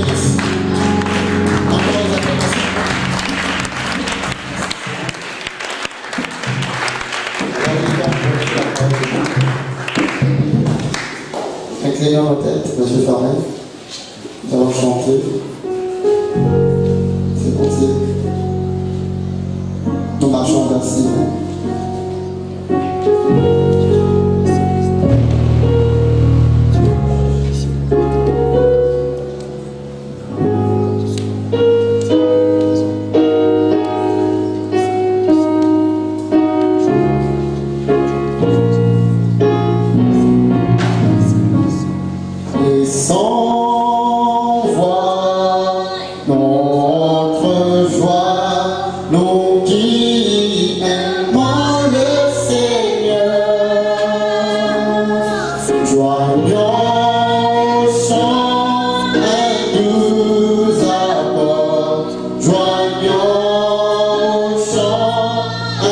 bénisse. Encore les acclamations. Inclinons nos têtes, Monsieur Farnel. Nous allons chanter. C'est parti. Nous marchons vers Sion. Sans voix, notre joie, nous qui aimons le Seigneur, joignons au chant un doux accord, joignons au chant un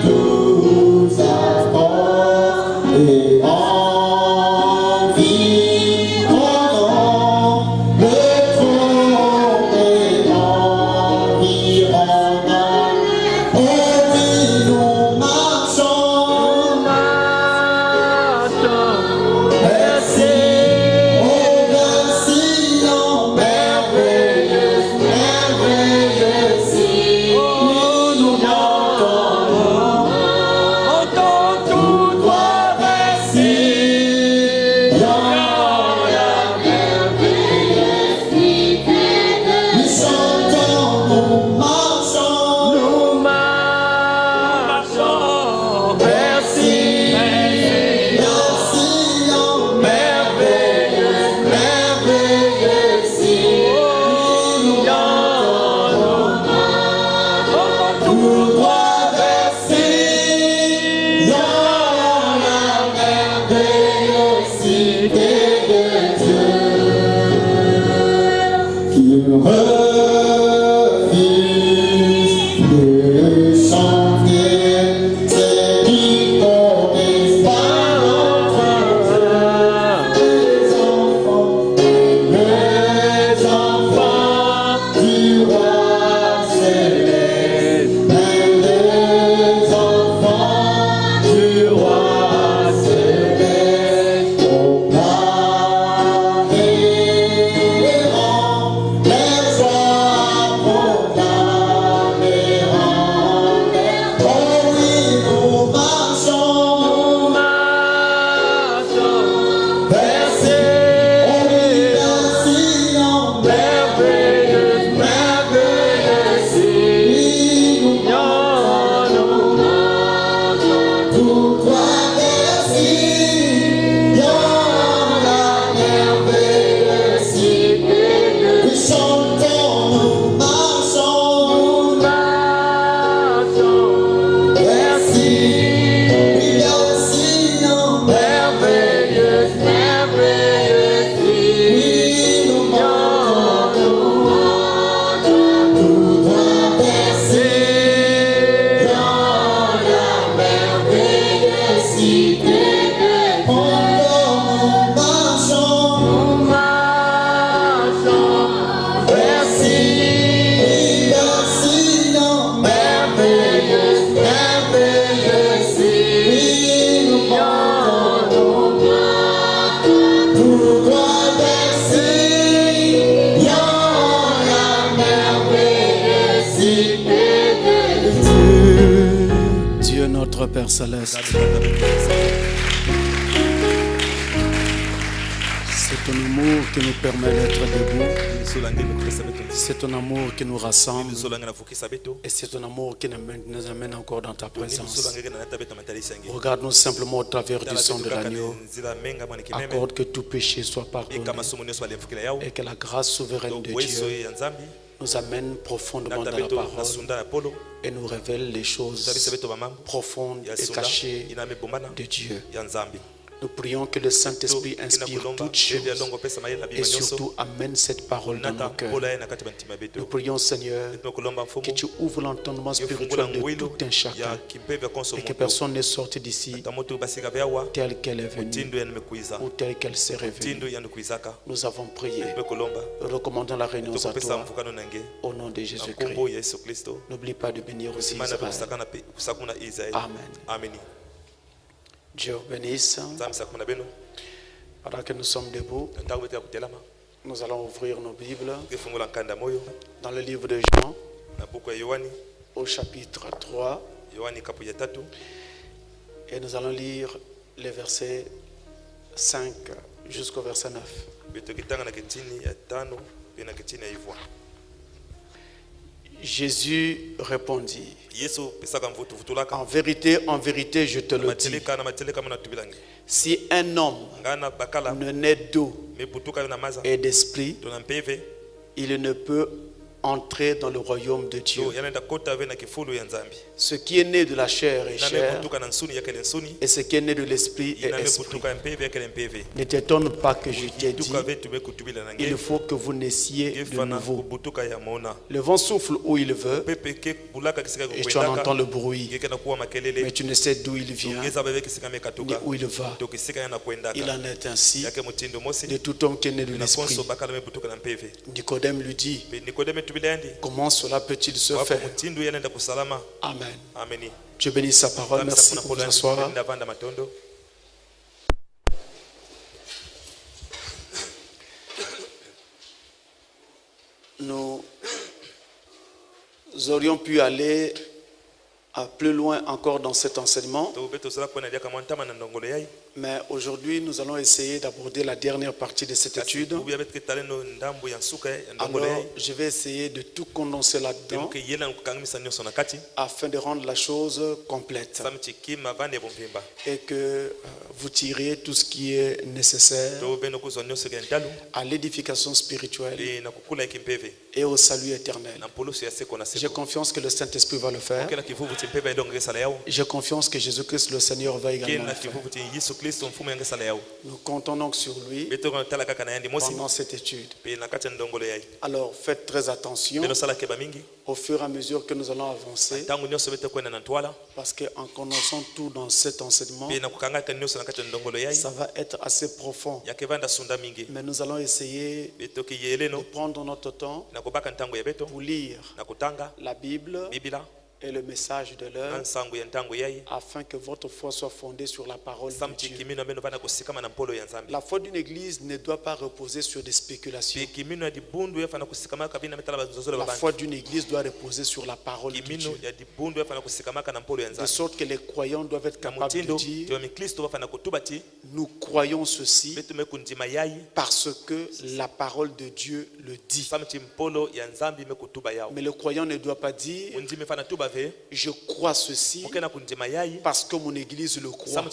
doux accord, et Père Céleste, c'est ton amour qui nous permet d'être debout, c'est ton amour qui nous rassemble et c'est ton amour qui nous amène encore dans ta présence. Regarde-nous simplement au travers du sang de l'agneau. Accorde que tout péché soit pardonné et que la grâce souveraine de Dieu nous amène profondément dans la parole et nous révèle les choses profondes et cachées de Dieu. Nous prions que le Saint-Esprit inspire toutes choses et surtout amène cette parole dans nos cœurs. Nous prions, Seigneur, que tu ouvres l'entendement spirituel de tout un chacun et que personne ne sorte d'ici telle qu'elle est venue ou telle qu'elle s'est révélée. Nous avons prié. Nous recommandons la réunion à toi au nom de Jésus-Christ. N'oublie pas de bénir aussi Israël. Amen. Dieu bénisse. Pendant que nous sommes debout, nous allons ouvrir nos Bibles dans le livre de Jean, au chapitre 3, et nous allons lire les versets 5 jusqu'au verset 9. Jésus répondit: en vérité, je te le dis, si un homme ne naît d'eau et d'esprit, il ne peut entrer dans le royaume de Dieu. Ce qui est né de la chair est chair, et ce qui est né de l'esprit est esprit. Ne t'étonne pas que je t'ai dit, il faut que vous naissiez de nouveau. Le vent souffle où il veut, et tu en entends le bruit, mais tu ne sais d'où il vient, ni où il va. Il en est ainsi de tout homme qui est né de l'esprit. Nicodème lui dit: comment cela peut-il se faire? Amen. Je bénis sa parole. Merci pour vous asseoir. Nous aurions pu aller plus loin encore dans cet enseignement, mais aujourd'hui nous allons essayer d'aborder la dernière partie de cette étude. Alors je vais essayer de tout condenser là-dedans afin de rendre la chose complète et que vous tiriez tout ce qui est nécessaire à l'édification spirituelle et au salut éternel. J'ai confiance que le Saint-Esprit va le faire. J'ai confiance que Jésus-Christ le Seigneur va également le faire. Nous comptons donc sur lui pendant cette étude. Alors faites très attention au fur et à mesure que nous allons avancer, parce qu'en connaissant tout dans cet enseignement, ça va être assez profond. Mais nous allons essayer de prendre notre temps pour lire la Bible et le message de l'heure, afin que votre foi soit fondée sur la parole de Dieu. La foi d'une église ne doit pas reposer sur des spéculations. La foi d'une église doit reposer sur la parole de Dieu, de sorte que les croyants doivent être capables de dire: nous croyons ceci parce que la parole de Dieu le dit. Mais le croyant ne doit pas dire: je crois ceci parce que mon église le croit.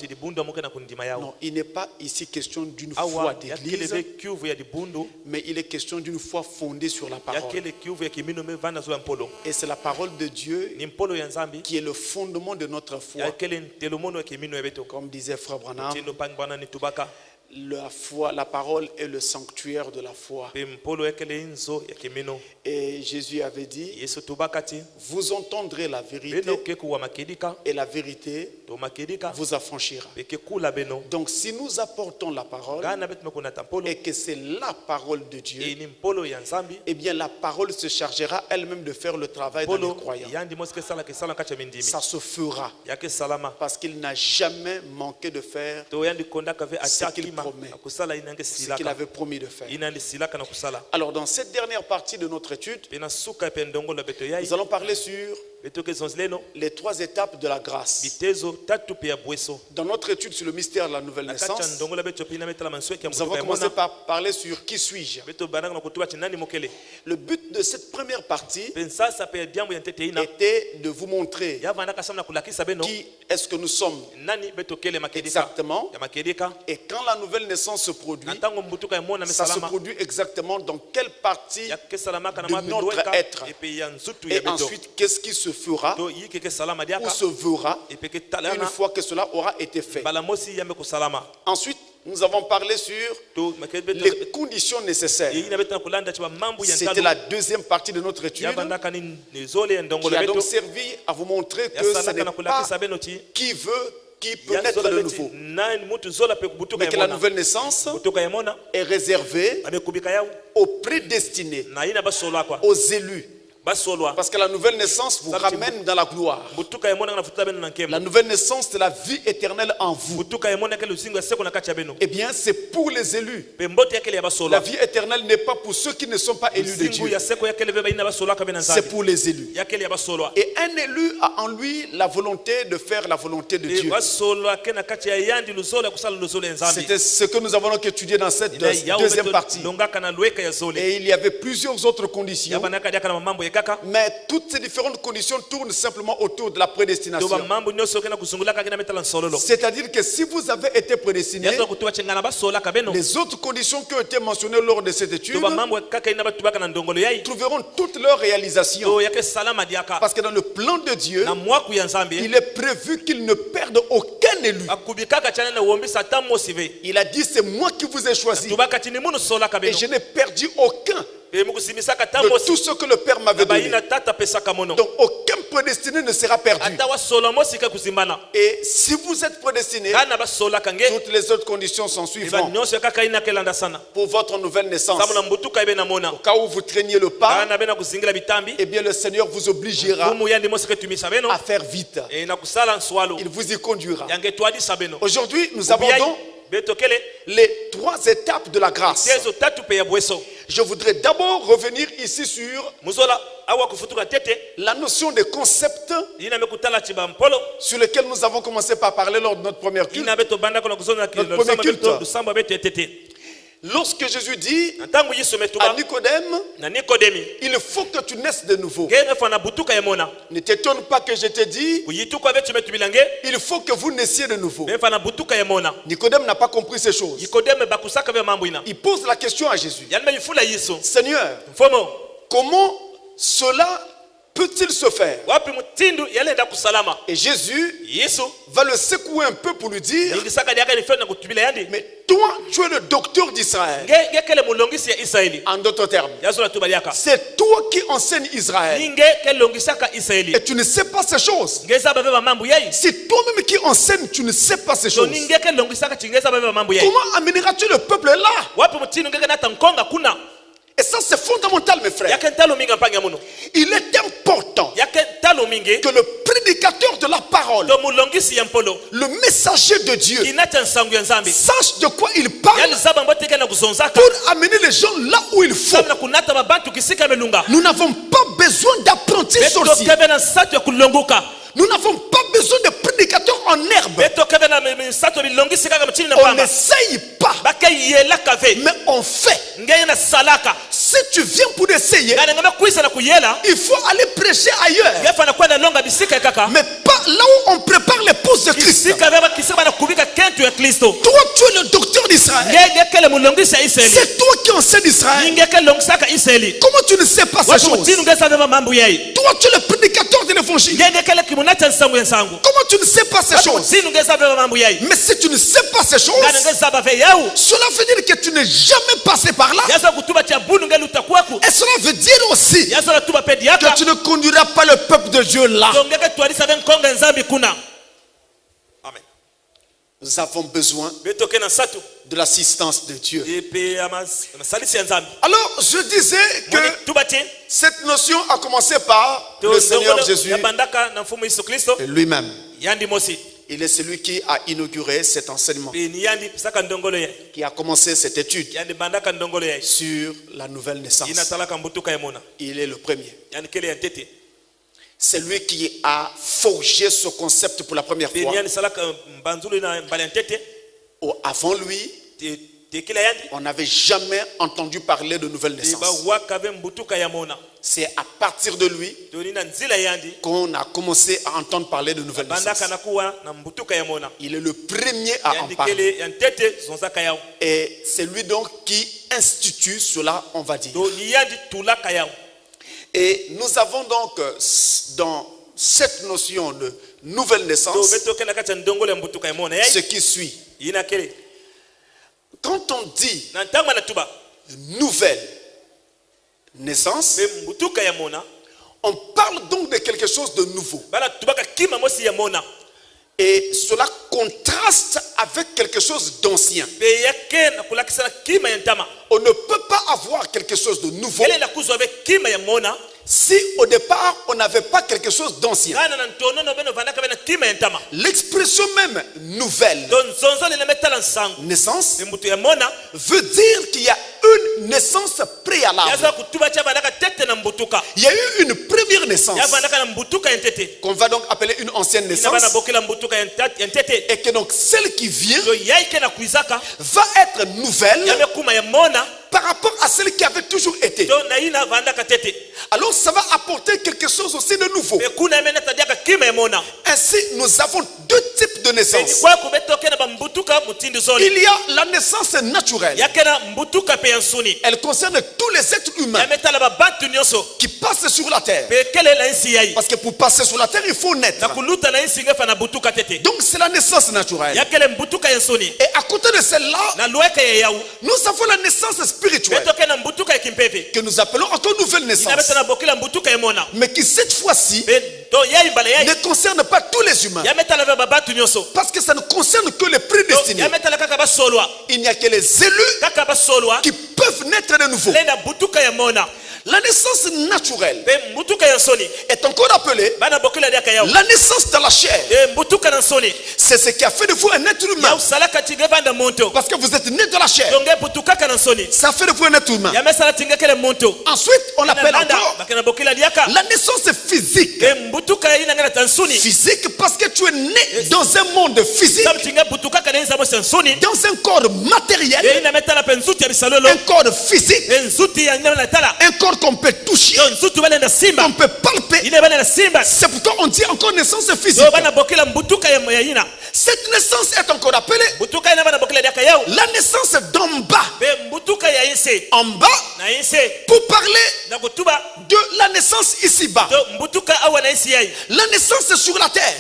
Non, il n'est pas ici question d'une foi d'église, mais il est question d'une foi fondée sur la parole. Et c'est la parole de Dieu qui est le fondement de notre foi. Comme disait Frère Branham, la parole est le sanctuaire de la foi. Et Jésus avait dit: vous entendrez la vérité et la vérité vous affranchira. Donc si nous apportons la parole et que c'est la parole de Dieu, eh bien la parole se chargera elle-même de faire le travail dans les croyants. Ça se fera parce qu'il n'a jamais manqué de faire ce qu'il promet, ce qu'il avait promis de faire. Alors dans cette dernière partie de notre étude, nous allons parler sur les 3 étapes de la grâce. Dans notre étude sur le mystère de la nouvelle naissance, nous avons commencé par parler sur qui suis-je. Le but de cette première partie était de vous montrer qui est-ce que nous sommes exactement, et quand la nouvelle naissance se produit, ça se produit exactement dans quelle partie de notre être, et ensuite qu'est-ce qui se fera ou se verra une fois que cela aura été fait. Ensuite, nous avons parlé sur les conditions nécessaires. C'était la deuxième partie de notre étude qui a donc servi à vous montrer que ce n'est pas qui veut qui peut naître de nouveau, mais que la nouvelle naissance est réservée aux prédestinés, aux élus. Parce que la nouvelle naissance vous ramène dans la gloire. La nouvelle naissance, c'est la vie éternelle en vous. Eh bien, c'est pour les élus. La vie éternelle n'est pas pour ceux qui ne sont pas élus de Dieu. C'est pour les élus. Et un élu a en lui la volonté de faire la volonté de Dieu. C'était ce que nous avons donc étudié dans cette deuxième partie. Et il y avait plusieurs autres conditions. Mais toutes ces différentes conditions tournent simplement autour de la prédestination. C'est-à-dire que si vous avez été prédestiné, les autres conditions qui ont été mentionnées lors de cette étude trouveront toute leur réalisation. Parce que dans le plan de Dieu, il est prévu qu'il ne perde aucun élu. Il a dit, c'est moi qui vous ai choisi et je n'ai perdu aucun de tout ce que le Père m'avait donné. Donc aucun prédestiné ne sera perdu. Et si vous êtes prédestiné, toutes les autres conditions sont suivantes pour votre nouvelle naissance. Au cas où vous traîniez le pas, eh bien le Seigneur vous obligera à faire vite. Il vous y conduira. Aujourd'hui, nous abordons les 3 étapes de la grâce. Je voudrais d'abord revenir ici sur la notion des concepts sur lesquels nous avons commencé par parler lors de notre première culte. Lorsque Jésus dit à Nicodème, il faut que tu naisses de nouveau. Ne t'étonne pas que je te dis, il faut que vous naissiez de nouveau. Nicodème n'a pas compris ces choses. Il pose la question à Jésus. Seigneur, comment cela peut-il se faire? Et Jésus va le secouer un peu pour lui dire, mais toi, tu es le docteur d'Israël. En d'autres termes, c'est toi qui enseignes Israël. Et tu ne sais pas ces choses. C'est toi-même qui enseignes, tu ne sais pas ces choses. Comment amèneras-tu le peuple là? Et ça, c'est fondamental, mes frères. Il est important que le prédicateur de la parole, le messager de Dieu, sache de quoi il parle pour amener les gens là où il faut. Nous n'avons pas besoin d'apprentis sorciers. Nous n'avons pas besoin de prédicateurs en herbe. On n'essaye pas, mais on fait. Si tu viens pour essayer, il faut aller prêcher ailleurs, mais pas là où on prépare l'épouse de Christ. Toi, tu es le docteur d'Israël. C'est toi qui enseignes Israël. Comment tu ne sais pas ces choses? Toi, tu es le prédicateur de l'évangile. Comment tu ne sais pas ces choses? Mais si tu ne sais pas ces choses, cela veut dire que tu n'es jamais passé par là. Et cela veut dire aussi que tu ne conduiras pas le peuple de Dieu là. Amen. Nous avons besoin de l'assistance de Dieu. Alors je disais que cette notion a commencé par le Seigneur Jésus lui-même. Il est celui qui a inauguré cet enseignement, qui a commencé cette étude sur la nouvelle naissance. Il est le premier. C'est lui qui a forgé ce concept pour la première fois. Avant lui, on n'avait jamais entendu parler de nouvelle naissance. C'est à partir de lui qu'on a commencé à entendre parler de nouvelle naissance. Il est le premier à en parler. Et c'est lui donc qui institue cela, on va dire. Et nous avons donc dans cette notion de nouvelle naissance, ce qui suit. Quand on dit nouvelle naissance, on parle donc de quelque chose de nouveau. Et cela contraste avec quelque chose d'ancien. On ne peut pas avoir quelque chose de nouveau si au départ on n'avait pas quelque chose d'ancien. L'expression même nouvelle naissance veut dire qu'il y a une naissance préalable. Il y a eu une première naissance qu'on va donc appeler une ancienne naissance, et que donc celle qui vient va être nouvelle par rapport à celle qui avait toujours été. Alors ça va apporter quelque chose aussi de nouveau. Ainsi nous avons deux types de naissance. Il y a la naissance naturelle. Elle concerne tous les êtres humains qui passent sur la terre. Parce que pour passer sur la terre, il faut naître. Donc c'est la naissance naturelle. Et à côté de celle-là, nous avons la naissance spirituelle, que nous appelons encore nouvelle naissance, mais qui cette fois-ci ne concerne pas tous les humains, parce que ça ne concerne que les prédestinés. Il n'y a que les élus qui peuvent naître de nouveau. La naissance naturelle est encore appelée la naissance dans la chair. C'est ce qui a fait de vous un être humain. Parce que vous êtes né de la chair, ça fait de vous un être humain. Ensuite, on appelle encore la naissance physique. Physique parce que tu es né dans un monde physique, dans un corps matériel, un corps physique, un corps qu'on peut toucher, qu'on peut palper. C'est pourquoi on dit encore naissance physique. Cette naissance est encore appelée la naissance d'en bas. En bas, pour parler de la naissance ici-bas, la naissance sur la terre,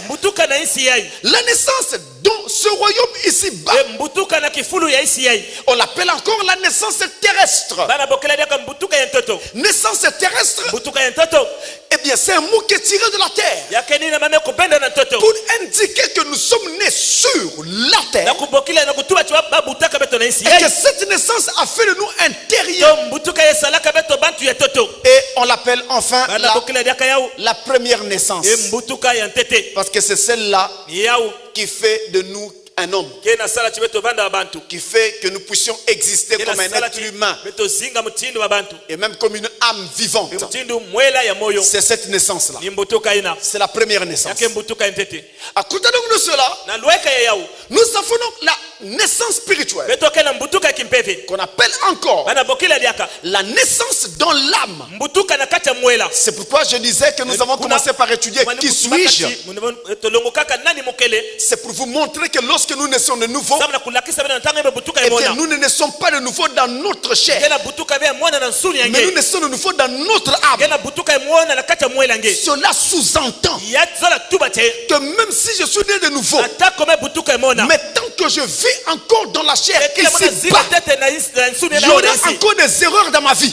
la naissance dans ce royaume ici-bas, on l'appelle encore la naissance terrestre. Naissance terrestre, eh bien c'est un mot qui est tiré de la terre pour indiquer que nous sommes nés sur la terre, et que cette naissance a fait de nous un terrier. Et on l'appelle enfin la première naissance, parce que c'est celle-là qui fait de nous un homme, qui fait que nous puissions exister comme un être humain et même comme une âme vivante. C'est cette naissance-là. C'est la première naissance. À côté de cela, nous avons donc la naissance spirituelle, qu'on appelle encore la naissance dans l'âme. C'est pourquoi je disais que nous avons commencé par étudier qui suis-je. C'est pour vous montrer que lorsque nous naissons de nouveau, eh bien, nous ne naissons pas de nouveau dans notre chair, mais nous naissons de nouveau dans notre âme. Cela sous-entend que même si je suis né de nouveau, mais tant que je vis encore dans la chair ici-bas, il y aura encore des erreurs dans ma vie.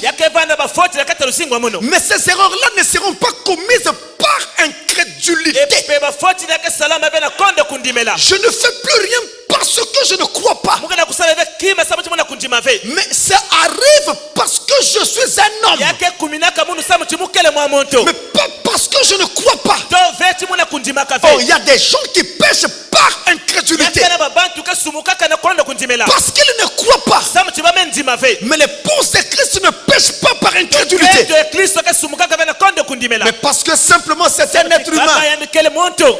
Mais ces erreurs-là ne seront pas commises par incrédulité. Je ne fais plus rien parce que je ne crois pas, mais ça arrive parce que je suis un homme, mais pas parce que je ne crois pas. Oh, il y a des gens qui pêchent par incrédulité parce qu'ils ne croient pas. Mais l'épouse de Christ ne pêche pas par incrédulité, mais parce que simplement c'est un être humain.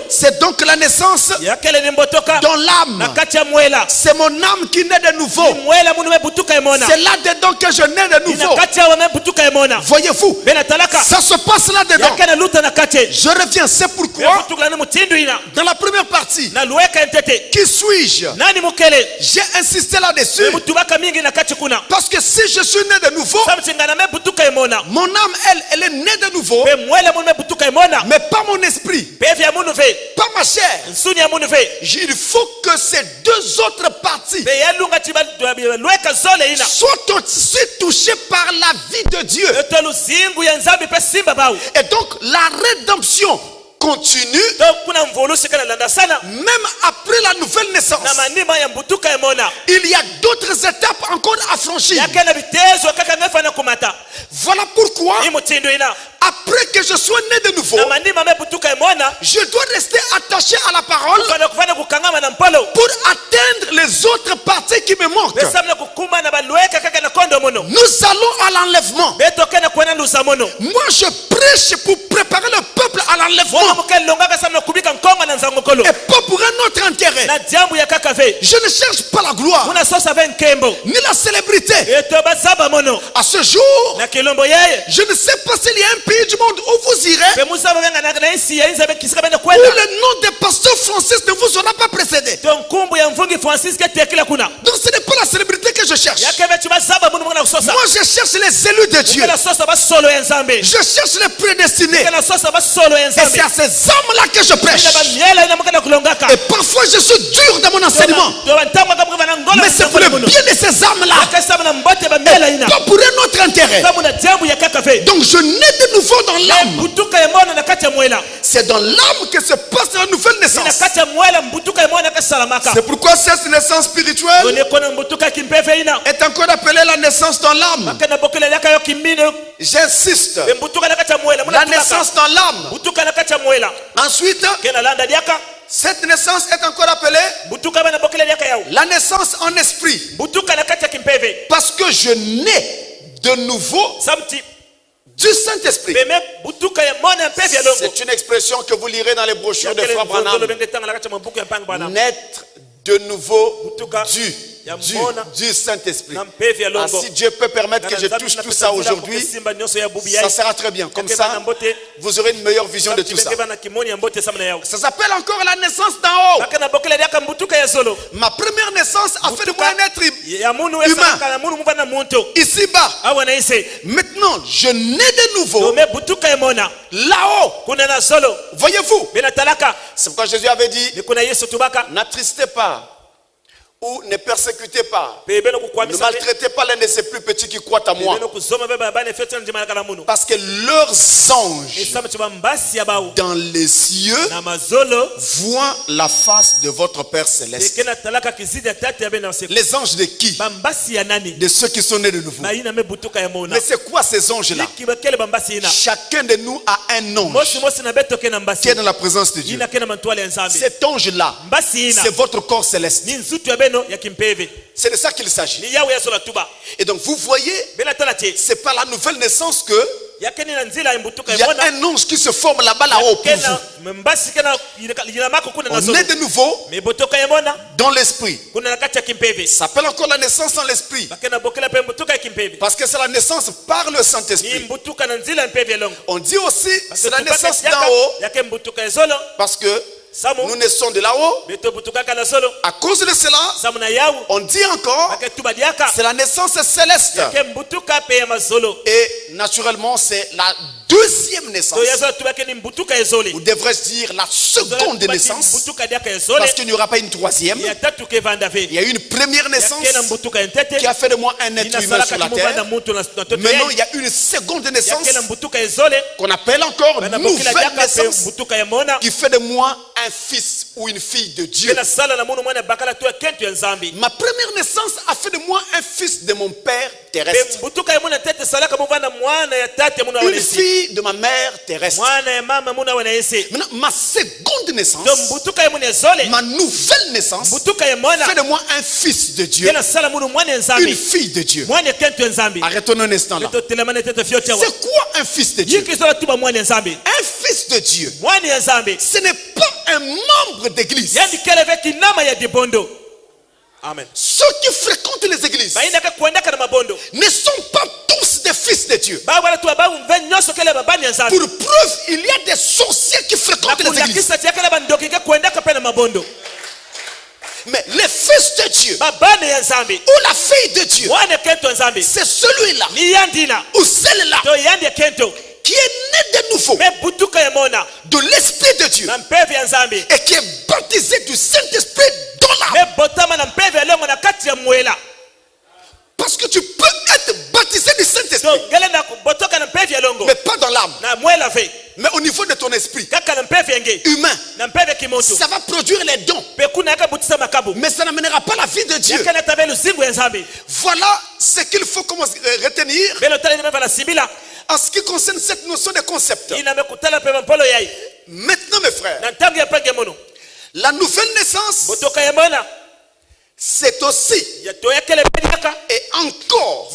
C'est donc la naissance dans l'âme. C'est mon âme qui naît de nouveau. C'est là-dedans que je nais de nouveau. Voyez-vous, ça se passe là-dedans. Je reviens, c'est pourquoi dans la première partie, qui suis-je, j'ai insisté là-dessus, parce que si je suis né de nouveau, mon âme, elle est née de nouveau, mais pas mon esprit, pas ma chair. Il faut que ces deux autres parties soient aussi touchées par la vie de Dieu. Et donc la rédemption continue même après la nouvelle naissance. Il y a d'autres étapes encore à franchir. Voilà pourquoi après que je sois né de nouveau, je dois rester attaché à la parole pour atteindre les autres parties qui me manquent. Nous allons à l'enlèvement. Moi je prêche pour préparer le peuple à l'enlèvement et pas pour un autre intérêt. Je ne cherche pas la gloire ni la célébrité. À ce jour, je ne sais pas s'il y a un pays du monde où vous irez où le nom de pasteur Francis ne vous aura pas précédé. Donc ce n'est pas la célébrité que je cherche. Moi je cherche les élus de Dieu. Je cherche les prédestinés. Et c'est à ces hommes-là que je prêche. Et parfois je suis dur dans mon enseignement, mais c'est pour le bien de ces âmes-là et pas pour un autre intérêt. Donc je nais de nouveau dans l'âme. C'est dans l'âme que se passe la nouvelle naissance. C'est pourquoi cette naissance spirituelle est encore appelée la naissance dans l'âme. J'insiste. La naissance dans l'âme. Ensuite, cette naissance est encore appelée la naissance en esprit. Parce que je nais de nouveau du Saint-Esprit. C'est une expression que vous lirez dans les brochures de Frère Branham. Naître de nouveau du Saint-Esprit. Si Dieu peut permettre que je touche tout ça aujourd'hui, ça sera très bien. Comme ça, vous aurez une meilleure vision de tout ça. Ça s'appelle encore la naissance d'en haut. Ma première naissance a fait de moi un être humain. Ici-bas. Maintenant, je nais de nouveau là-haut. Voyez-vous? C'est pourquoi Jésus avait dit, n'attristez pas ou ne persécutez pas, ne maltraitez pas l'un de ces plus petits qui croient à moi, parce que leurs anges dans les cieux voient la face de votre Père céleste. Les anges de qui? De ceux qui sont nés de nouveau. Mais c'est quoi ces anges-là? Chacun de nous a un ange qui est dans la présence de Dieu. Cet ange-là, c'est votre corps céleste. C'est de ça qu'il s'agit. Et donc vous voyez, c'est par la nouvelle naissance que il y a un ange qui se forme là-bas là-haut pour vous. On est de nouveau dans l'esprit. Ça s'appelle encore la naissance dans l'esprit, parce que c'est la naissance par le Saint-Esprit. On dit aussi c'est la naissance d'en haut, parce que nous naissons de là-haut. À cause de cela, on dit encore c'est la naissance céleste. Et naturellement c'est la deuxième naissance, ou devrais-je dire la seconde naissance, parce qu'il n'y aura pas une troisième. Il y a eu une première naissance qui a fait de moi un être humain sur la terre. Maintenant il y a une seconde naissance qu'on appelle encore nouvelle naissance, qui fait de moi un fils ou une fille de Dieu. Ma première naissance a fait de moi un fils de mon Père terrestre, une fille de ma mère terrestre. Maintenant, ma seconde naissance, ma nouvelle naissance, fait de moi un fils de Dieu, une fille de Dieu. Arrêtons un instant là. C'est quoi un fils de Dieu? Un fils de Dieu, ce n'est pas un membre d'église. Amen. Ceux qui fréquentent les églises ne sont pas tous des fils de Dieu. Pour preuve, il y a des sorciers qui fréquentent les églises. Mais les fils de Dieu ou la fille de Dieu, c'est celui-là ou celle-là qui est né de nouveau de l'Esprit de Dieu et qui est baptisé du Saint-Esprit dans l'âme. Parce que tu peux être baptisé du Saint-Esprit, mais pas dans l'âme, mais au niveau de ton esprit humain. Ça va produire les dons, mais ça n'amènera pas la vie de Dieu. Voilà ce qu'il faut retenir en ce qui concerne cette notion de concept. Maintenant, mes frères, la nouvelle naissance, c'est aussi et encore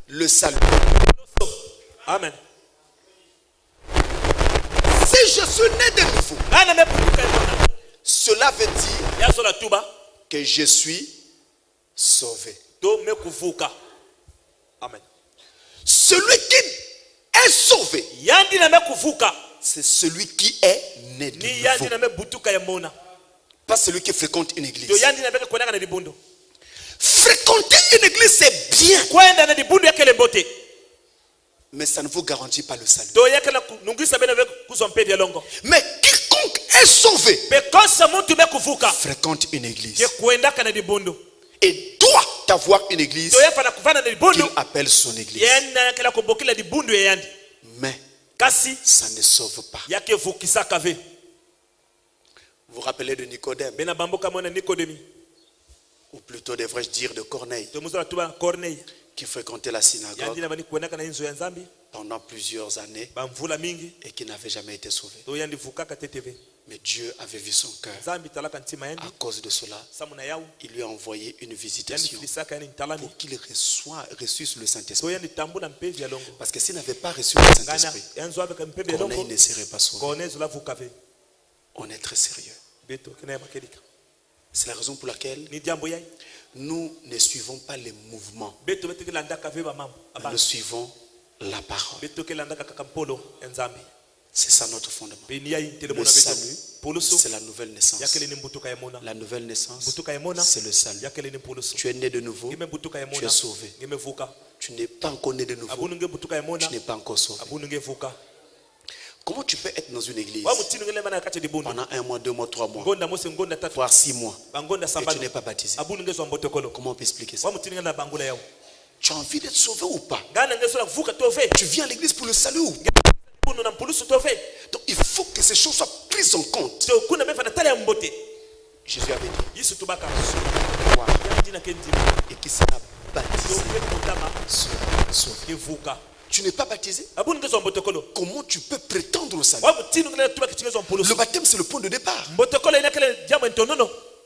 le salut. Amen. Si je suis né de nouveau, cela veut dire que je suis sauvé. Amen. Celui qui est sauvé, c'est celui qui est né de nouveau. Pas celui qui fréquente une église. Fréquenter une église, c'est bien, mais ça ne vous garantit pas le salut. Mais quiconque est sauvé fréquente une église et doit avoir une église qu'il appelle son église. Mais ça ne sauve pas. Vous vous rappelez de Nicodème, ou plutôt devrais-je dire de Corneille, qui fréquentait la synagogue pendant plusieurs années et qui n'avait jamais été sauvé. Mais Dieu avait vu son cœur. À cause de cela, il lui a envoyé une visitation pour qu'il reçût le Saint-Esprit. Parce que s'il n'avait pas reçu le Saint-Esprit, Corneille ne serait pas sauvé. On est très sérieux. C'est la raison pour laquelle nous ne suivons pas les mouvements. Nous suivons la parole. C'est ça notre fondement. Le salut, c'est la nouvelle naissance. La nouvelle naissance, c'est le salut. Tu es né de nouveau, tu es sauvé. Tu n'es pas encore né de nouveau, tu n'es pas encore sauvé. Comment tu peux être dans une église pendant 1 mois, 2 mois, 3 mois, voire 6 mois, et tu n'es pas baptisé? Comment on peut expliquer ça? Tu as envie d'être sauvé ou pas? Tu viens à l'église pour le salut ou pas? Donc il faut que ces choses soient prises en compte. Jésus avait dit, celui qui croit et qui sera baptisé sera sauvé. Tu n'es pas baptisé? Comment tu peux prétendre au salut? Le baptême, c'est le point de départ.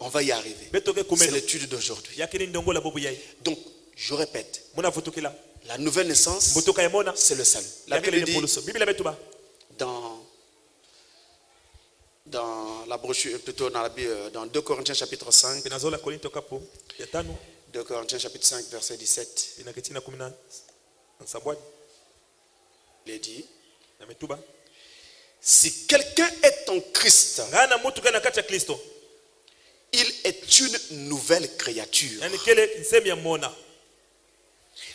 On va y arriver. C'est l'étude d'aujourd'hui. Donc, je répète, la nouvelle naissance, c'est le salut. La Bible dit dans la brochure, plutôt dans 2 Corinthiens chapitre 5, 2 Corinthiens chapitre 5 verset 17, il est dit, si quelqu'un est en Christ, il est une nouvelle créature.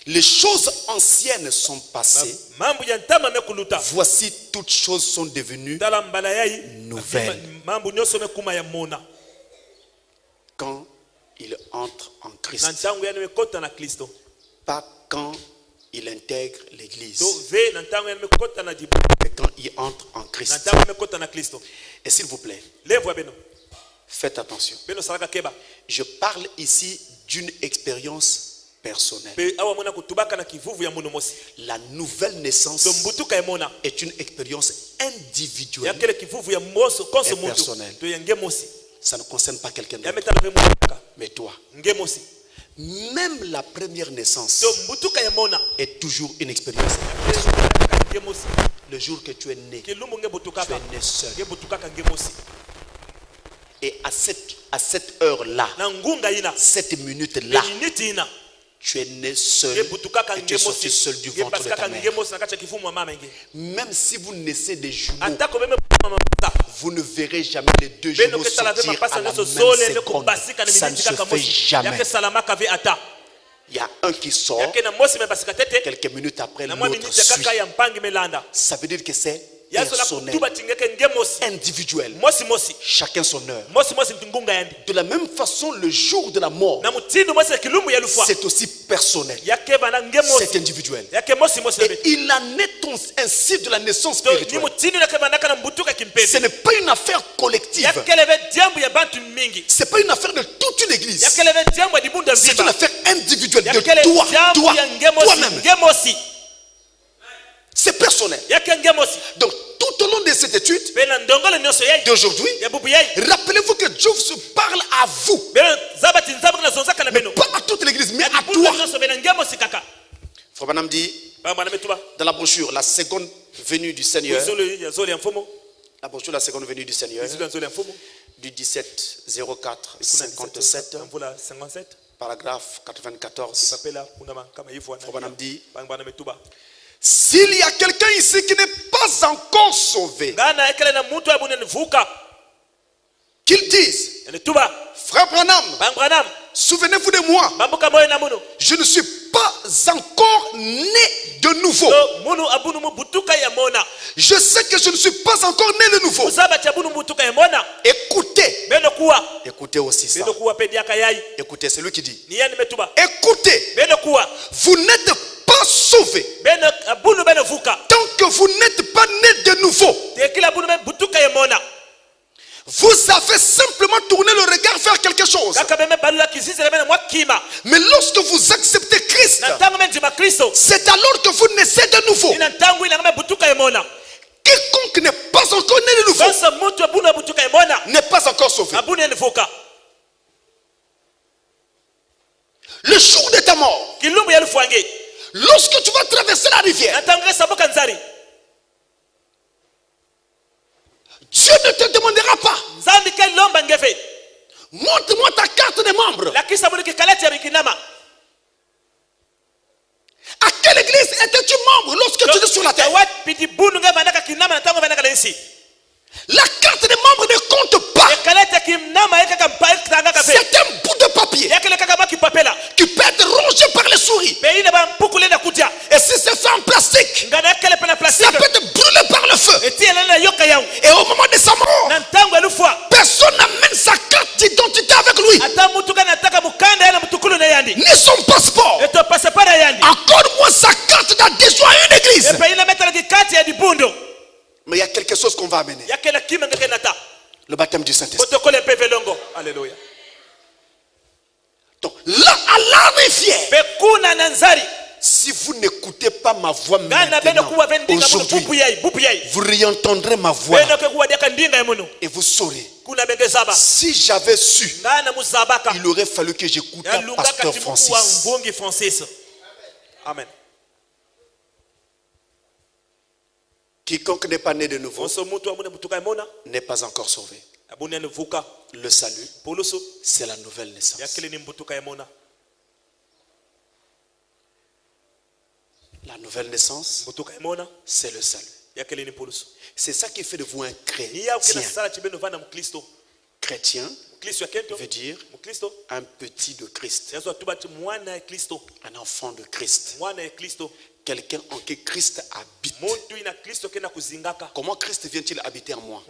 Les choses anciennes sont passées. Voici, toutes choses sont devenues nouvelles. Quand il entre en Christ. Pas quand il intègre l'église. Mais quand il entre en Christ. Et s'il vous plaît, faites attention. Je parle ici d'une expérience personnelle. La nouvelle naissance est une expérience individuelle et personnelle. Ça ne concerne pas quelqu'un d'autre, mais toi. Même la première naissance est toujours une expérience. Le jour que tu es né, tu es né seul. Et à cette heure-là, cette minute-là, tu es né seul et tu es sorti seul du ventre de ta mère. Même si vous naissez des jumeaux, vous ne verrez jamais les deux jumeaux sortir à la même seconde. Ça ne se fait jamais. Il y a un qui sort. Quelques minutes après, l'autre suit. Ça veut dire que c'est personnel, individuel. Chacun son heure. De la même façon, le jour de la mort, c'est aussi personnel. C'est individuel. Et il en est ainsi de la naissance spirituelle. Ce n'est pas une affaire collective. Ce n'est pas une affaire de toute une église. C'est une affaire individuelle de toi-même. C'est personnel. Donc, tout au long de cette étude d'aujourd'hui, rappelez-vous que Dieu se parle à vous. Mais pas à toute l'église, mais à toi. Frère Branham dit dans la brochure, la seconde venue du Seigneur, la brochure, la seconde venue du Seigneur, du 17-04-57, paragraphe 94, Frère Branham dit: s'il y a quelqu'un ici qui n'est pas encore sauvé, qu'il dise: Frère Branham, souvenez-vous de moi, je ne suis pas encore né de nouveau. Je sais que je ne suis pas encore né de nouveau. Écoutez. Écoutez aussi ça. Écoutez, c'est lui qui dit. Écoutez. Vous n'êtes pas sauvé tant que vous n'êtes pas né de nouveau. Vous avez simplement tourné le regard vers quelque chose. Mais lorsque vous acceptez Christ, c'est alors que vous naissez de nouveau. Quiconque n'est pas encore né de nouveau n'est pas encore sauvé. Le jour de ta mort, lorsque tu vas traverser la rivière, Dieu ne te demandera pas: montre-moi ta carte de membre. À quelle église étais-tu membre lorsque tu étais sur la terre? La carte de membre ne compte pas. C'est un bout de papier qui peut être rongé par les souris. Et si c'est fait en plastique, ça peut être brûlé par le feu. Et au moment de sa mort, personne n'amène sa carte d'identité avec lui, ni son passeport, encore moins sa carte d'adhésion à une église. Mais il y a quelque chose qu'on va amener: le baptême du Saint-Esprit. Alléluia. Donc là, à la rivière, si vous n'écoutez pas ma voix maintenant, aujourd'hui, vous réentendrez ma voix et vous saurez. Si j'avais su, il aurait fallu que j'écoute un pasteur Francis. Amen. Quiconque n'est pas né de nouveau n'est pas encore sauvé. Le salut, c'est la nouvelle naissance. La nouvelle naissance, c'est le salut. C'est ça qui fait de vous un chrétien. Chrétien veut dire un petit de Christ, un enfant de Christ, quelqu'un en qui Christ habite. Comment Christ vient-il habiter en moi?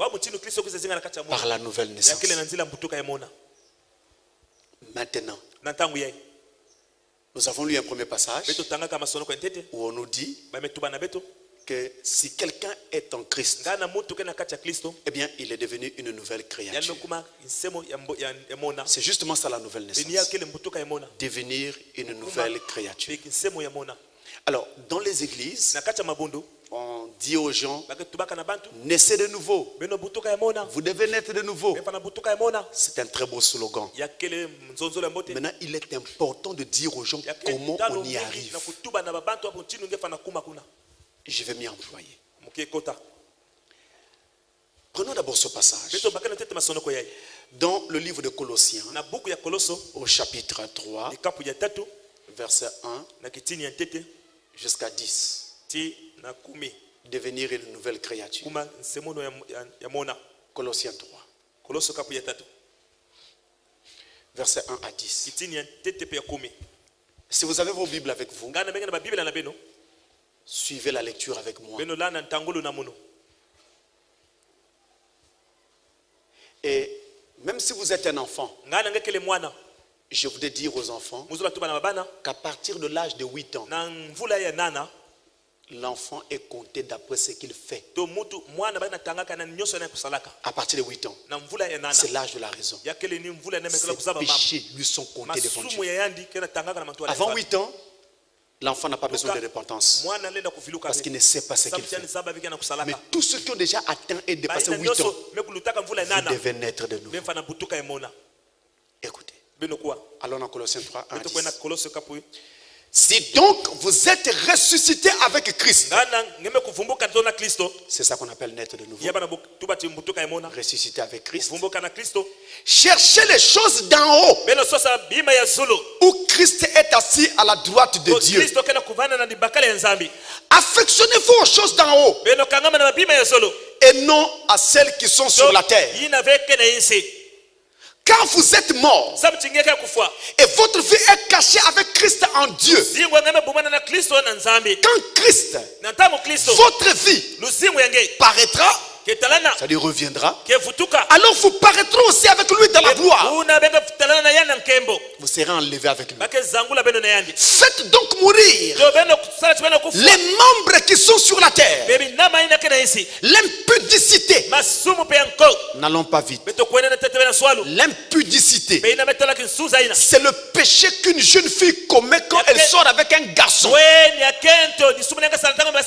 Par la nouvelle naissance. Maintenant, nous avons lu un premier passage où on nous dit que si quelqu'un est en Christ, eh bien il est devenu une nouvelle créature. C'est justement ça la nouvelle naissance. Devenir une nouvelle créature. Alors, dans les églises, on dit aux gens: naissez de nouveau. Vous devez naître de nouveau. C'est un très beau slogan. Maintenant, il est important de dire aux gens comment on y arrive. Je vais m'y employer. Prenons d'abord ce passage. Dans le livre de Colossiens, au chapitre 3, verset 1 jusqu'à 10. Devenir une nouvelle créature. Colossiens 3. Verset 1 à 10. Si vous avez vos Bibles avec vous, suivez la lecture avec moi. Et même si vous êtes un enfant, je voudrais dire aux enfants qu'à partir de l'âge de 8 ans, l'enfant est compté d'après ce qu'il fait. À partir de 8 ans, c'est l'âge de la raison. Ses péchés lui sont comptés devant Dieu. Avant 8 ans, l'enfant n'a pas besoin de repentance parce qu'il ne sait pas ce qu'il fait. Mais tous ceux qui ont déjà atteint et dépassé 8 ans, vous devez naître de nouveau. Écoutez. Allons dans Colossiens 3, 1, 10. Si donc vous êtes ressuscité avec Christ, c'est ça qu'on appelle naître de nouveau. Ressuscité avec Christ. Cherchez les choses d'en haut, où Christ est assis à la droite de Dieu. Affectionnez-vous aux choses d'en haut et non à celles qui sont sur la terre. Quand vous êtes mort et votre vie est cachée avec Christ en Dieu, quand Christ, votre vie paraîtra, c'est-à-dire reviendra, alors vous paraîtrez aussi avec lui dans la gloire. Vous serez enlevé avec lui. Faites donc mourir les membres qui sont sur la terre. L'impudicité. N'allons pas vite. L'impudicité, c'est le péché qu'une jeune fille commet quand elle sort avec un garçon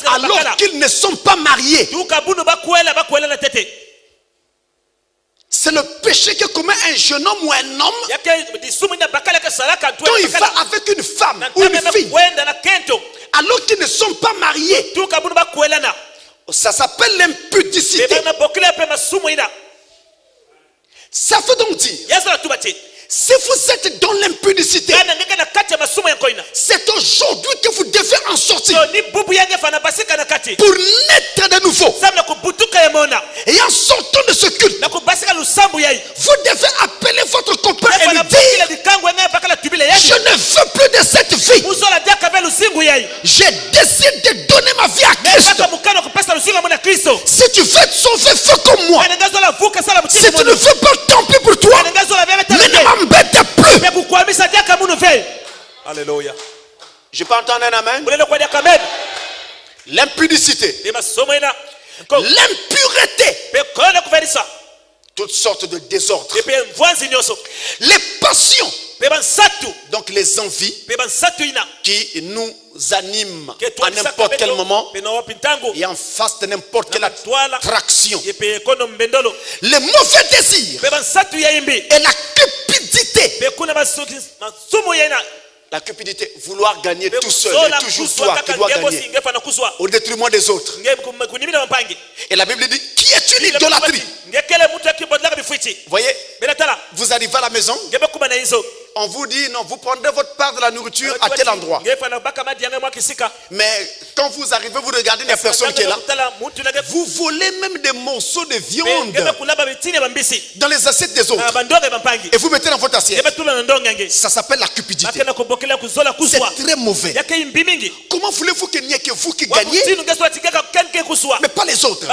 alors qu'ils ne sont pas mariés. C'est le péché que commet un jeune homme ou un homme quand il va avec une femme ou une fille alors qu'ils ne sont pas mariés. Ça s'appelle l'impudicité. Ça veut donc dire, si vous êtes dans l'impudicité, c'est aujourd'hui que vous devez en sortir pour naître de nouveau. Et en sortant de ce culte, vous devez appeler votre copain et lui dire: je ne veux plus de cette vie. Je décide de donner ma vie à Christ. Si tu veux te sauver, fais comme moi. Si tu ne veux pas, tant pis pour toi. Mais ne m'embête plus. Alléluia. Je peux entendre un amen. L'impudicité, l'impureté, toutes sortes de désordres, les passions, donc les envies qui nous animent à n'importe quel moment et en face de n'importe quelle attraction, les mauvais désirs et la cupidité. La cupidité, vouloir gagner tout seul, et toujours toi qui dois gagner au détriment des autres. Et la Bible dit: qui est une idolâtrie? Voyez, vous arrivez à la maison, on vous dit: non, vous prendrez votre part de la nourriture à tel endroit. Mais quand vous arrivez, vous regardez la personne qui est là, vous volez même des morceaux de viande dans les assiettes des autres et vous mettez dans votre assiette. Ça s'appelle la cupidité. C'est très mauvais. Comment voulez-vous qu'il n'y ait que vous qui gagnez, mais pas les autres?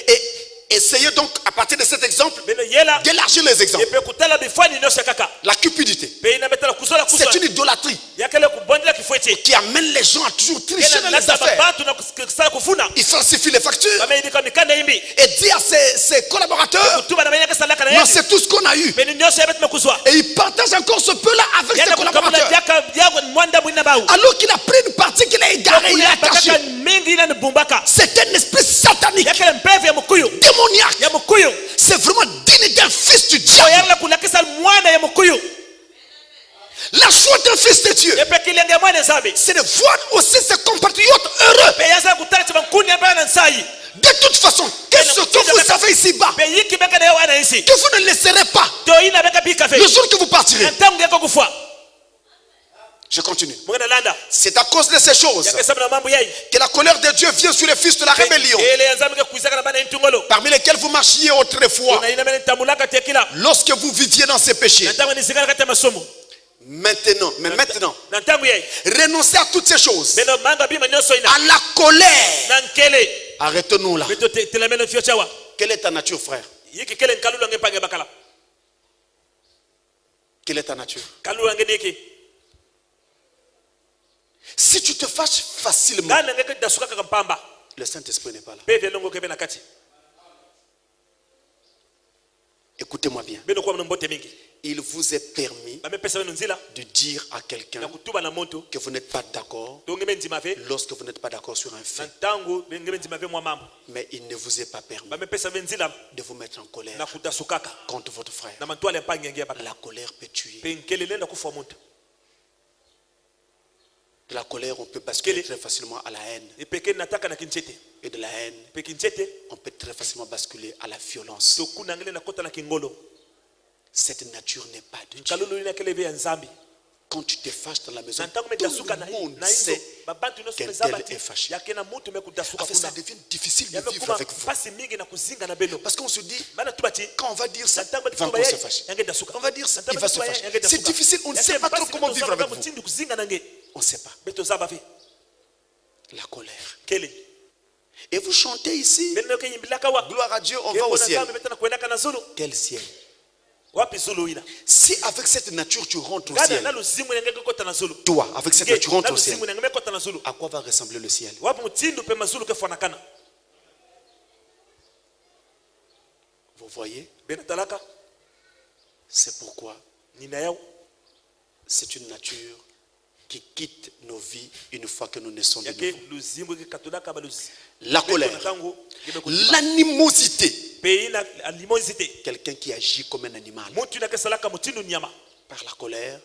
Et essayez donc, à partir de cet exemple, d'élargir les exemples. La cupidité, c'est une idolâtrie qui amène les gens à toujours tricher dans les affaires. Il falsifie les factures et dit à ses collaborateurs: non, c'est tout ce qu'on a eu. Et il partage encore ce peu-là avec ses collaborateurs, alors qu'il a pris une partie qu'il a égarée, il a caché. C'est un esprit satanique, démoniaque. C'est vraiment digne d'un fils du diable. La joie d'un fils de Dieu, c'est de voir aussi ses compatriotes heureux. De toute façon, qu'est-ce que vous savez ici-bas que vous ne laisserez pas le jour que vous partirez? Je continue. C'est à cause de ces choses que la colère de Dieu vient sur les fils de la rébellion, parmi lesquels vous marchiez autrefois lorsque vous viviez dans ces péchés. Maintenant, renoncez à toutes ces choses. À la colère. Arrêtons-nous là. Quelle est ta nature, frère? Quelle est ta nature? Si tu te fâches facilement, le Saint-Esprit n'est pas là. Écoutez-moi bien. Il vous est permis de dire à quelqu'un que vous n'êtes pas d'accord lorsque vous n'êtes pas d'accord sur un fait. Mais il ne vous est pas permis de vous mettre en colère contre votre frère. La colère peut tuer. De la colère, on peut basculer très facilement à la haine. Et de la haine, on peut très facilement basculer à la violence. Cette nature n'est pas de Dieu. Quand tu te fâches dans la maison, tout le monde sait qu'un tel est fâché. En fait, ça devient difficile de vivre avec vous. Parce qu'on se dit, quand on va dire ça, il va encore se fâcher. On va dire ça, il va se fâcher. C'est difficile, on ne sait pas trop comment vivre avec vous. On ne sait pas. La colère. Et vous chantez ici, gloire à Dieu, on va au ciel. Quel ciel? Si avec cette nature tu rentres au ciel, toi, avec cette nature tu rentres au ciel, à quoi va ressembler le ciel? Vous voyez? C'est pourquoi c'est une nature qui quitte nos vies une fois que nous naissons de nouveau. La colère, l'animosité, quelqu'un qui agit comme un animal, par la colère,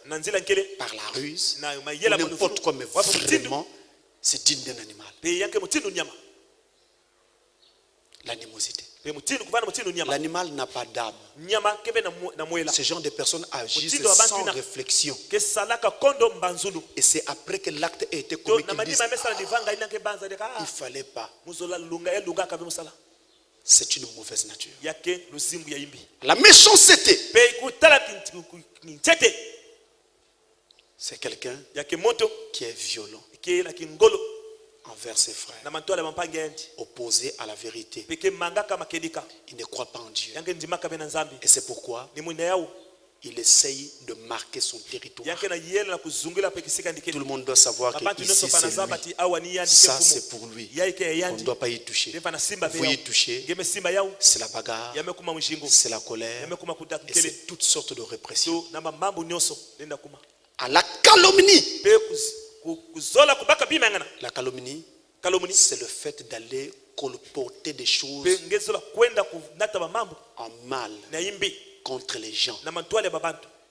par la ruse, n'importe quoi, mais vraiment, c'est digne d'un animal. L'animosité. L'animal n'a pas d'âme. Ce genre de personnes agissent sans réflexion. Et c'est après que l'acte a été commis qu'ils disent, il ne fallait pas. C'est une mauvaise nature. La méchanceté, c'est quelqu'un qui est violent envers ses frères, opposé à la vérité. Il ne croit pas en Dieu. Et c'est pourquoi il essaye de marquer son territoire. Tout le monde doit savoir que ici c'est lui. Ça c'est pour lui. On ne doit pas y toucher. Vous y touchez, c'est la bagarre, c'est la colère, et c'est toutes sortes de répressions. À la calomnie. La calomnie, c'est le fait d'aller colporter des choses en mal contre les gens.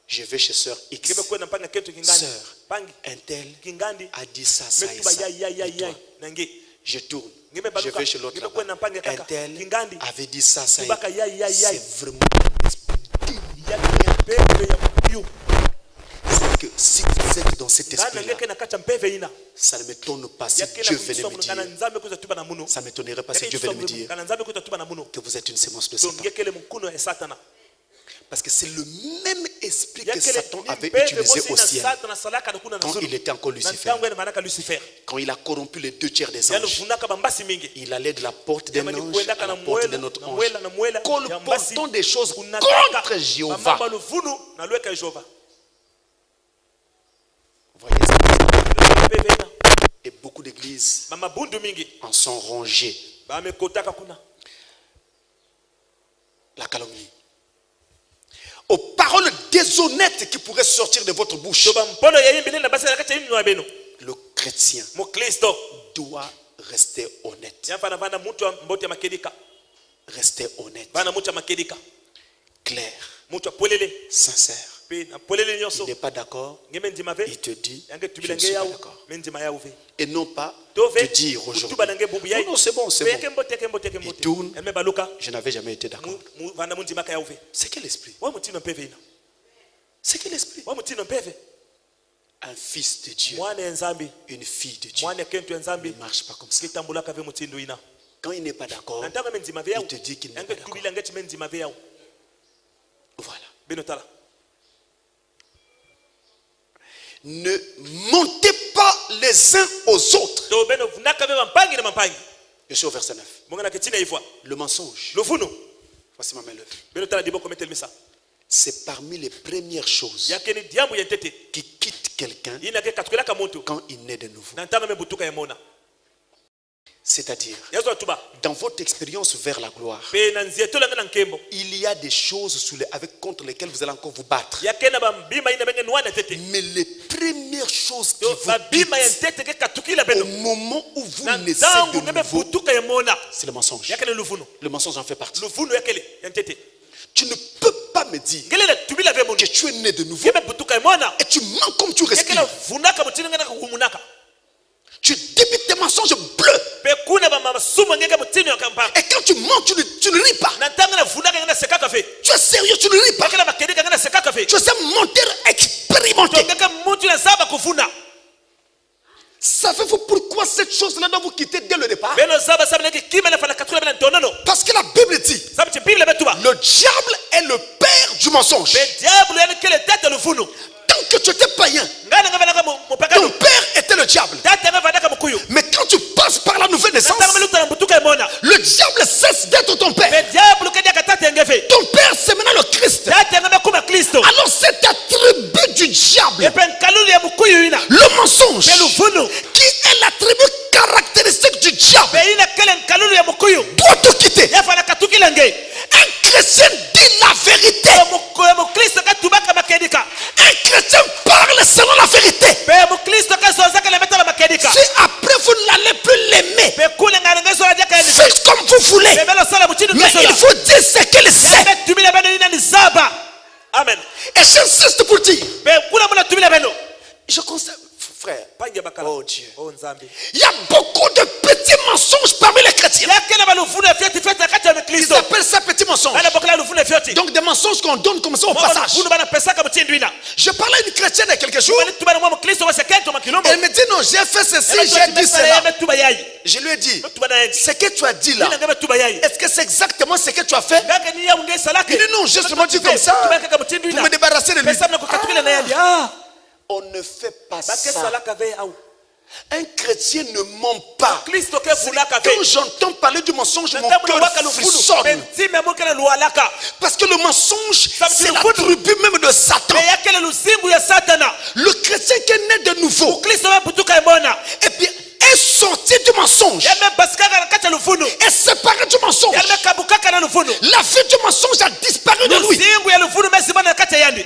Je vais chez sœur X. Sœur, un tel a dit ça, ça et ça. Et toi, je tourne. Je vais chez l'autre là-bas. Un tel avait dit ça, ça et ça. C'est vraiment l'esprit. C'est que si vous êtes dans cet esprit-là, ça ne m'étonne pas si Dieu venait me dire. Ça ne m'étonnerait pas si Dieu venait me dire que vous êtes une sémence de Satan. Parce que c'est le même esprit que Satan avait utilisé au ciel quand il était encore Lucifer. Quand il a corrompu les 2 tiers des anges, il allait de la porte d'un ange à la porte d'un autre ange, colportant des choses contre Jéhovah. Vous voyez ça? Et beaucoup d'églises en sont rongées. La calomnie. Aux paroles déshonnêtes qui pourraient sortir de votre bouche. Le chrétien doit rester honnête. Rester honnête. Clair. Sincère. Il n'est pas d'accord. Il te dit, je ne suis pas d'accord. Et non pas te dire aujourd'hui, oh non, c'est bon, c'est bon. Il tourne, je n'avais jamais été d'accord. C'est quel esprit? C'est quel esprit? Un fils de Dieu, une fille de Dieu ne marche pas comme ça. Quand il n'est pas d'accord, il te dit qu'il n'est pas d'accord. Voilà. Ne montez pas les uns aux autres. Je suis au verset 9. Le mensonge. Voici ma main levée. C'est parmi les premières choses qui quittent quelqu'un quand il naît de nouveau. C'est-à-dire, dans votre expérience vers la gloire, il y a des choses contre lesquelles vous allez encore vous battre. Mais les premières choses qui vous quittent au moment où vous naissez de nouveau, c'est le mensonge. Le mensonge en fait partie. Tu ne peux pas me dire que tu es né de nouveau et tu mens comme tu respires. Tu débites tes mensonges bleus. Et quand tu mens, tu ne ris pas. Tu es sérieux, tu ne ris pas. Tu es un menteur expérimenté. Savez-vous pourquoi cette chose-là doit vous quitter dès le départ? Parce que la Bible dit, le diable est le père du mensonge. Tant que tu étais païen, ton père était le diable. Mais quand tu passes par la nouvelle naissance, le diable cesse d'être ton père. Ton père, c'est maintenant le Christ. Alors cet attribut du diable, le mensonge, qui est l'attribut caractéristique du diable, doit tout quitter. Un chrétien dit la vérité. Un chrétien parle selon la vérité. Si après vous n'allez plus l'aimer, faites comme vous voulez. Mais il faut dire ce qu'il sait. Amen. Et j'insiste pour dire, je constate, frère, oh Dieu, il y a beaucoup de petits mensonges parmi les chrétiens. Ils appellent ça petits mensonges. Donc des mensonges qu'on donne comme ça au passage. Je parlais à une chrétienne il y a quelques jours. Elle me dit non, j'ai fait ceci, j'ai dit cela. Je lui ai dit, ce que tu as dit là, est-ce que c'est exactement ce que tu as fait? Il dit non, j'ai seulement dit comme ça pour me débarrasser de lui. On ne fait pas ça. Un chrétien ne ment pas. Quand j'entends parler du mensonge, mon cœur frissonne. Parce que le mensonge, c'est l'attribut même de Satan. Le chrétien qui est né de nouveau, et puis est sorti du mensonge, est séparé du mensonge. La vie du mensonge a disparu de lui.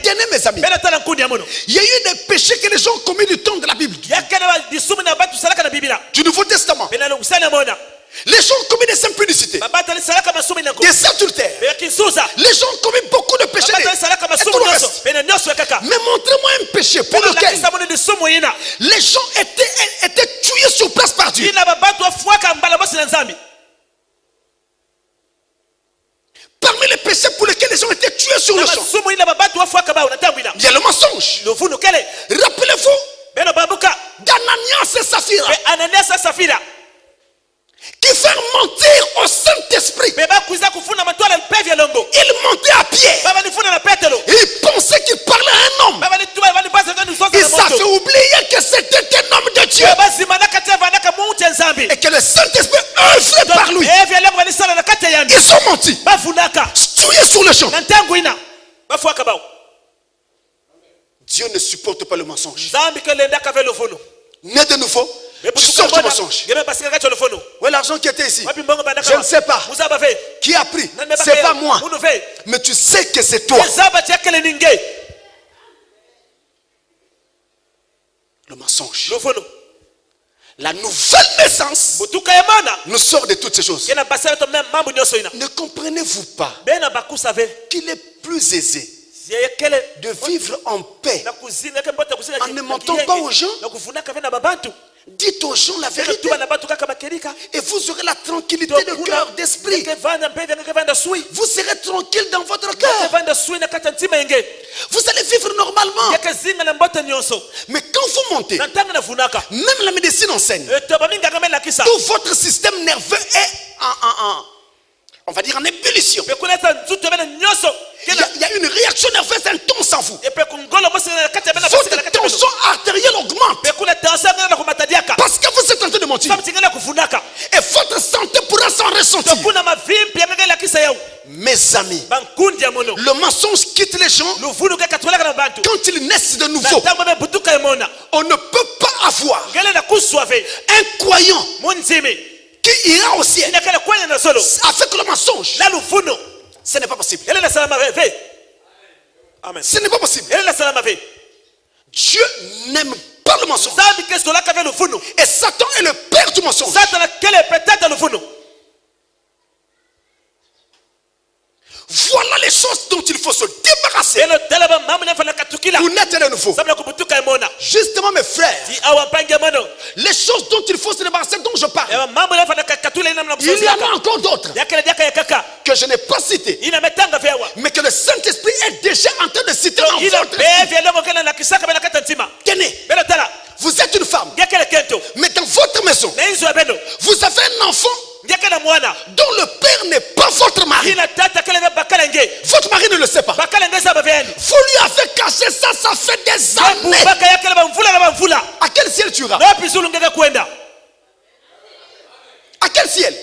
Tenez mes amis, il y a eu des péchés que les gens ont commis du temps de la Bible, du Nouveau Testament. Les gens ont commis des impudicités, des adultères. Les gens ont commis beaucoup de péchés. Mais montrez-moi un péché pour lequel les gens étaient tués sur place par Dieu. Parmi les péchés pour lesquels les gens étaient tués sur le champ, il y a le mensonge. Rappelez-vous d'Ananias et Saphira, qui fait mentir au Saint-Esprit. Il mentait à Pierre. Il pensait qu'il parlait à un homme. Il s'avait oublié que c'était un homme de Dieu. Et que le Saint-Esprit œuvrait par lui. Ils ont menti. Tués sur le champ. Dieu ne supporte pas le mensonge. Né de nouveau, tu sors du mensonge. Où est l'argent qui était ici? Je ne sais pas. Qui a pris? C'est pas moi. Mais tu sais que c'est toi. Le mensonge. La nouvelle naissance nous sort de toutes ces choses. Ne comprenez-vous pas qu'il est plus aisé de vivre en paix en ne mentant pas aux gens? Dites aux gens la vérité et vous aurez la tranquillité de cœur, d'esprit. Vous serez tranquille dans votre cœur. Vous allez vivre normalement. Mais quand vous montez, même la médecine enseigne, tout votre système nerveux est on va dire en ébullition. il y a une réaction nerveuse intense en vous. Votre tension artérielle augmente. Parce que vous êtes en train de mentir. Et votre santé pourra s'en ressentir. Mes amis, le mensonge quitte les gens quand ils naissent de nouveau. On ne peut pas avoir un croyant qui ira au ciel avec le mensonge. Ce n'est pas possible. Amen. Ce n'est pas possible. Dieu n'aime pas le mensonge. Et Satan est le père du mensonge. Voilà les choses dont il faut se débarrasser pour naître de nouveau. Justement, mes frères, les choses dont il faut se débarrasser, dont je parle, il y en a encore d'autres que je n'ai pas citées, mais que le Saint-Esprit est déjà en train de citer dans votre esprit. Tenez, vous êtes une femme, mais dans votre maison, vous avez un enfant dont le père n'est pas votre mari. Votre mari ne le sait pas. Vous lui avez caché ça, ça fait des années. À quel ciel tu iras? À quel ciel?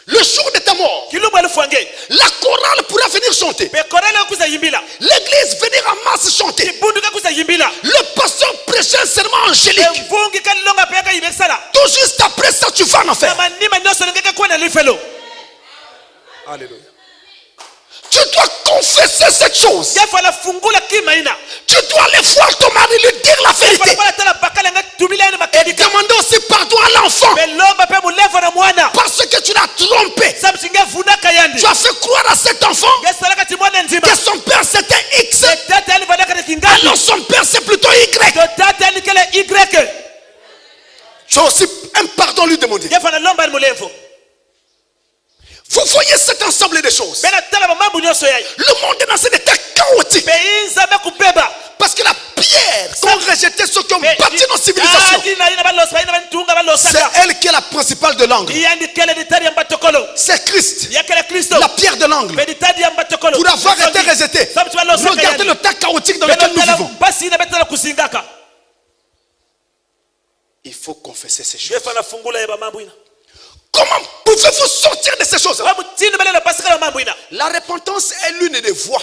Le jour de ta mort, la chorale pourra venir chanter. L'église venir en masse chanter. Le pasteur prêcher un serment angélique. Tout juste après ça, tu vas en enfer. Alléluia. Tu dois confesser cette chose. Tu dois aller voir ton mari, lui dire la vérité. Et demander aussi pardon à l'enfant. Parce que tu l'as trompé. Tu as fait croire à cet enfant que son père c'était X. Alors son père c'est plutôt Y. Tu as aussi un pardon lui demander. Vous voyez cet ensemble de choses. Le monde est dans cet état chaotique. Parce que la pierre qu'ont rejeté ceux qui ont bâti nos civilisations, c'est elle qui est la principale de l'angle. C'est Christ, la pierre de l'angle. Pour avoir été rejeté, regardez le tas chaotique dans lequel nous vivons. Il faut confesser ces choses. Comment pouvez-vous sortir de ces choses? La repentance est l'une des voies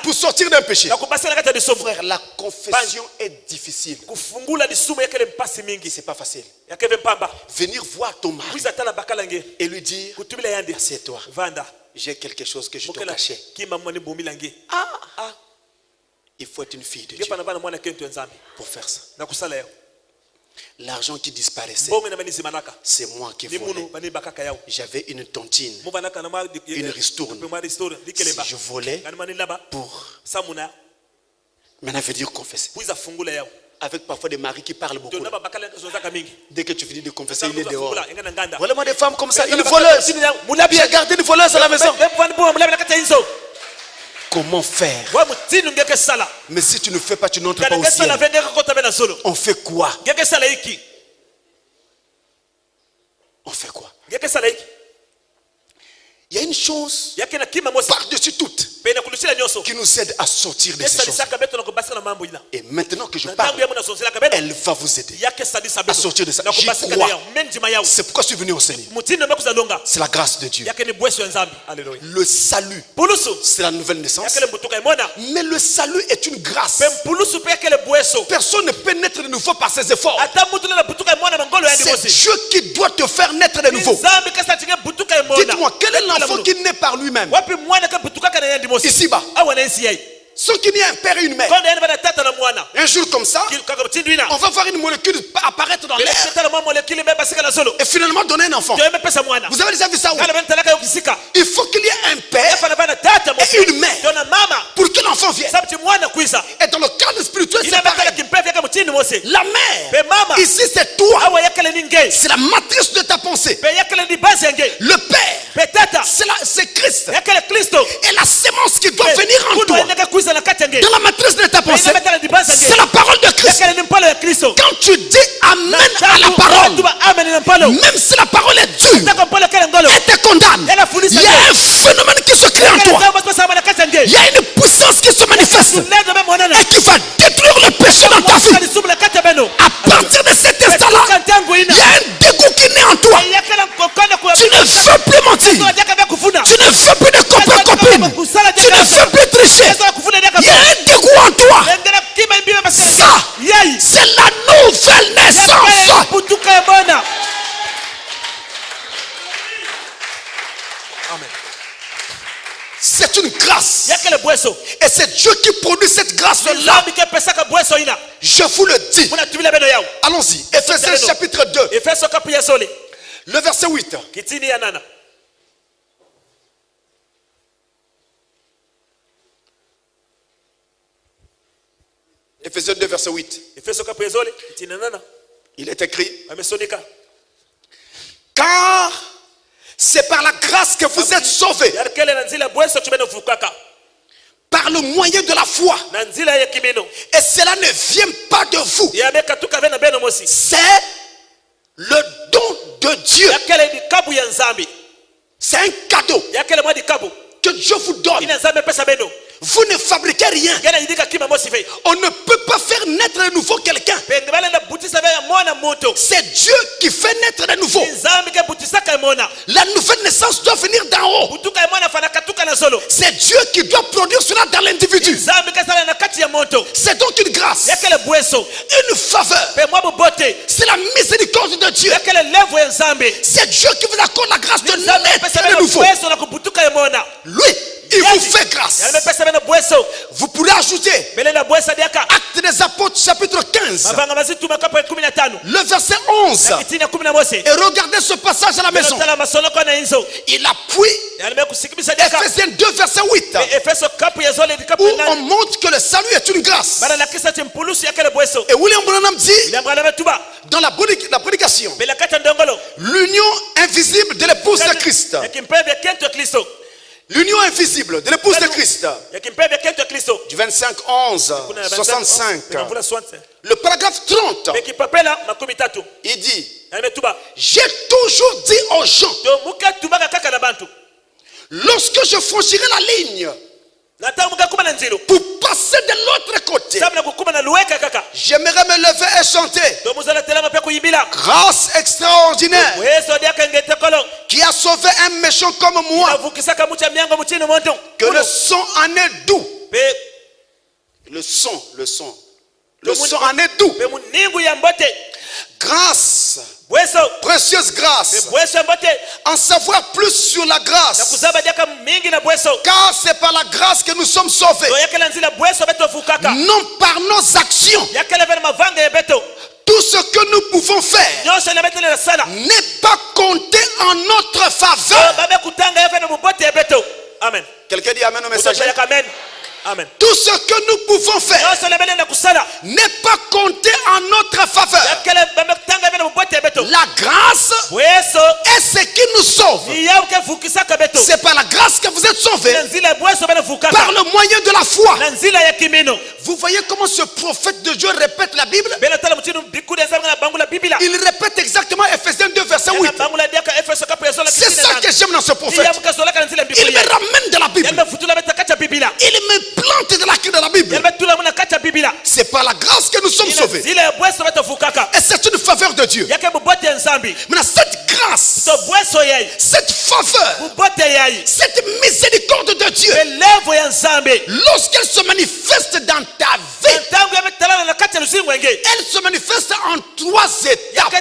pour sortir d'un péché. Frère, la confession est difficile. C'est pas facile. Venir voir ton mari et lui dire: assieds-toi, j'ai quelque chose que je te cachais. Il faut être une fille de Dieu pour faire ça. L'argent qui disparaissait, c'est moi qui volais. J'avais une tontine, une ristourne. Si je volais pour... Maintenant, veut dire confesser. Avec parfois des maris qui parlent beaucoup. Dès que tu finis de confesser, il est dehors. Voilà moi des femmes comme ça, une voleuse. J'ai gardé une voleuse à la maison. Comment faire? Mais si tu ne fais pas, tu n'entres pas au ciel. On fait quoi? On fait quoi? Il y a une chose par-dessus toutes qui nous aide à sortir de ces choses. Et maintenant que je parle, elle va vous aider à sortir de ça. J'y crois. C'est pourquoi je suis venu enseigner. C'est la grâce de Dieu. Alléluia. Le salut, c'est la nouvelle naissance. Mais le salut est une grâce. Personne ne peut naître de nouveau par ses efforts. C'est Dieu qui doit te faire naître de nouveau. Dites-moi, quel est l'enfant qui naît par lui-même? Ici-bas. Sans qu'il y ait un père et une mère. Un jour comme ça, on va voir une molécule apparaître dans l'air et finalement donner un enfant. Vous avez déjà vu ça où? Il faut qu'il y ait un père et une mère pour que l'enfant vienne. Et dans le cadre spirituel, c'est pareil. La mère, ici c'est toi. C'est la matrice de ta pensée. Le père, c'est Christ. Et la sémence qui doit venir en toi, dans la matrice de ta pensée, c'est la parole de Christ. Quand tu dis amen à la parole, même si la parole est dure et te condamne, il y a un phénomène écrit en toi. Il y a une puissance qui se manifeste et qui va détruire le péché dans ta vie. À partir de cet instant-là, il y a un dégoût qui naît en toi. Tu ne veux plus mentir. Tu ne veux plus de copain-copine. Tu ne veux plus tricher. Il y a un dégoût en toi. Ça, c'est la nouvelle naissance. Amen. C'est une grâce. Et c'est Dieu qui produit cette grâce-là. Je vous le dis. Allons-y. Ephésiens chapitre 2. Le verset 8. Ephésiens 2, verset 8. Il est écrit: car c'est par la grâce que vous êtes sauvés, par le moyen de la foi. Et cela ne vient pas de vous. C'est le don de Dieu. C'est un cadeau que Dieu vous donne. Vous ne fabriquez rien. On ne peut pas faire naître de nouveau quelqu'un. C'est Dieu qui fait naître de nouveau. La nouvelle naissance doit venir d'en haut. C'est Dieu qui doit produire cela dans l'individu. C'est donc une grâce, une faveur. C'est la miséricorde de Dieu. C'est Dieu qui vous accorde la grâce de naître de nouveau. Lui, il vous fait grâce. Vous pourrez ajouter Actes des Apôtres chapitre 15, le verset 11. Et regardez ce passage à la maison. Il appuie Ephésiens 2 verset 8, où on montre que le salut est une grâce. Et William Branham dit dans la prédication, l'union invisible de l'épouse de Christ. L'union invisible de l'épouse de Christ. Du 25-11-65. Le paragraphe 30. Il dit: j'ai toujours dit aux gens, lorsque je franchirai la ligne pour passer de l'autre côté, j'aimerais me lever et chanter: grâce extraordinaire qui a sauvé un méchant comme moi, que le son en est doux. Le son en est doux. Grâce, précieuse grâce, en savoir plus sur la grâce, car c'est par la grâce que nous sommes sauvés, non par nos actions. Tout ce que nous pouvons faire n'est pas compté en notre faveur. Amen. Quelqu'un dit amen au messager? Amen. Tout ce que nous pouvons faire n'est pas compté en notre faveur. La grâce est ce qui nous sauve. C'est par la grâce que vous êtes sauvés, par le moyen de la foi. Vous voyez comment ce prophète de Dieu répète la Bible? Il répète exactement Ephésiens 2 verset 8. C'est ça que j'aime dans ce prophète. Il me ramène de la Bible. Il me plante dans la clé de la Bible. C'est par la grâce que nous sommes sauvés. Et c'est une faveur de Dieu. Maintenant, cette grâce, cette faveur, cette miséricorde de Dieu, lorsqu'elle se manifeste dans ta vie, elle se manifeste en 3 étapes.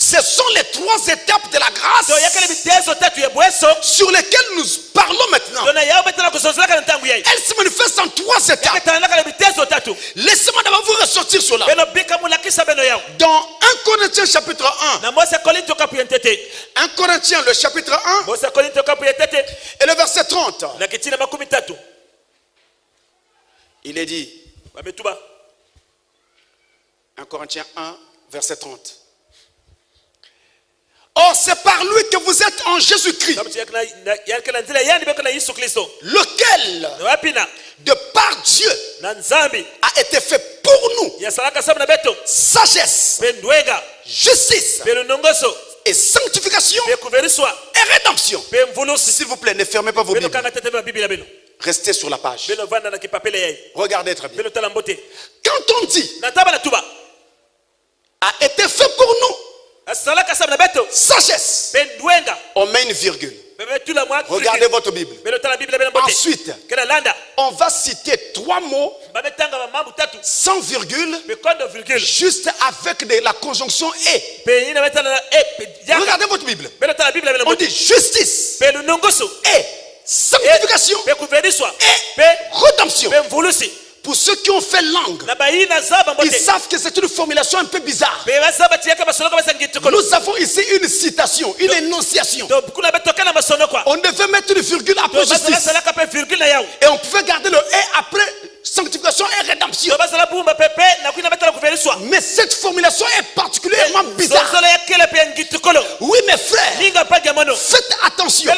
Ce sont les 3 étapes de la grâce sur lesquelles nous parlons maintenant. Elle se manifeste en 3 étapes. Laissez-moi d'abord vous ressortir cela. Dans 1 Corinthiens chapitre 1. 1 Corinthiens le chapitre 1 et le verset 30. Il est dit, 1 Corinthiens 1 verset 30. Or, c'est par lui que vous êtes en Jésus-Christ, lequel, de par Dieu, a été fait pour nous sagesse, justice et sanctification et rédemption. S'il vous plaît, ne fermez pas vos Bibles. Restez sur la page. Regardez très bien. Quand on dit a été fait pour nous sagesse, on met une virgule. Regardez votre Bible. Ensuite, on va citer 3 mots sans virgule, juste avec la conjonction et. Regardez votre Bible. On dit justice et sanctification et rédemption. Pour ceux qui ont fait langue, ils savent que c'est une formulation un peu bizarre. Nous avons ici une citation, une énonciation. On devait mettre une virgule après justice. Et on pouvait garder le et après sanctification et rédemption. Mais cette formulation est particulièrement bizarre. Oui, mes frères, faites attention.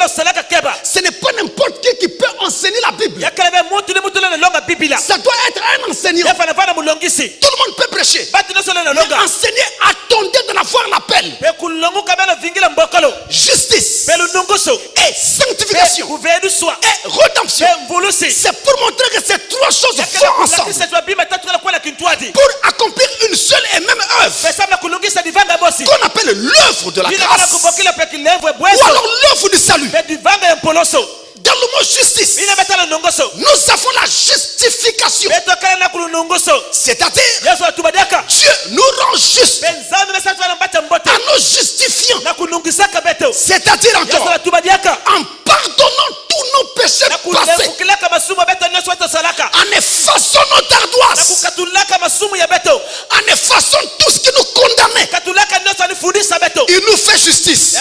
Ce n'est pas n'importe qui peut enseigner la Bible. Ça doit être un enseignant. Tout le monde peut prêcher. Mais enseigner, attendez d'en avoir l'appel. Justice et sanctification et rédemption. C'est pour montrer que ces 3 choses vont ensemble. Pour accomplir une seule et même œuvre qu'on appelle l'œuvre de la grâce ou alors l'œuvre du salut. Dans le mot justice, nous avons la justification. C'est-à-dire, Dieu nous rend juste en nous justifiant. C'est-à-dire encore, en pardonnant tous nos péchés passés, en effaçant nos ardoises, en effaçant tout ce qui nous condamnait. Il nous fait justice.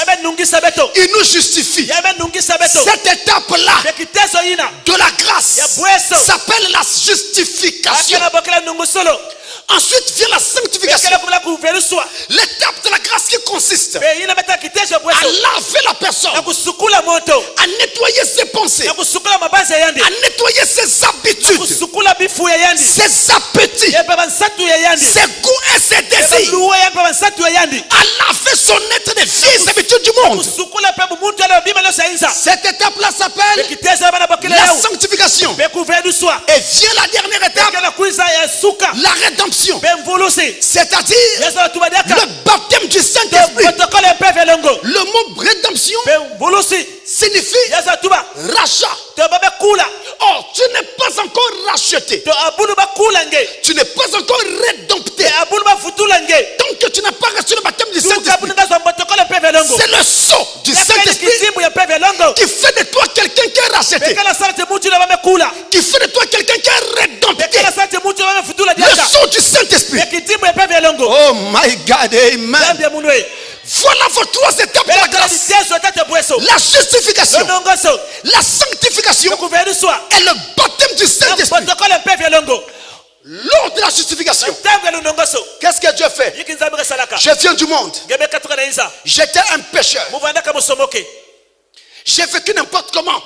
Il nous justifie. Cette étape-là de la grâce s'appelle la justification. Ensuite vient la sanctification. L'étape de la grâce qui consiste à laver la personne, à nettoyer ses pensées, à nettoyer ses habitudes, ses appétits, ses goûts et ses désirs, à laver son être des vieilles habitudes du monde. Cette étape-là s'appelle la sanctification. Et vient la dernière étape, la rédemption. C'est-à-dire le baptême du Saint-Esprit. Le mot rédemption signifie rachat. Or, tu n'es pas encore racheté. Tu n'es pas encore rédempté. Tant que tu n'as pas reçu le baptême du Saint-Esprit, c'est le sceau du Saint-Esprit qui fait de toi quelqu'un qui est racheté, qui fait de toi quelqu'un qui est rédempté. Le sceau du Saint-Esprit. Oh my God, amen. Voilà vos 3 étapes de la grâce. La justification, la sanctification et le baptême du Saint-Esprit. Lors de la justification, qu'est-ce que Dieu fait? Je viens du monde. J'étais un pécheur. J'ai vécu n'importe comment.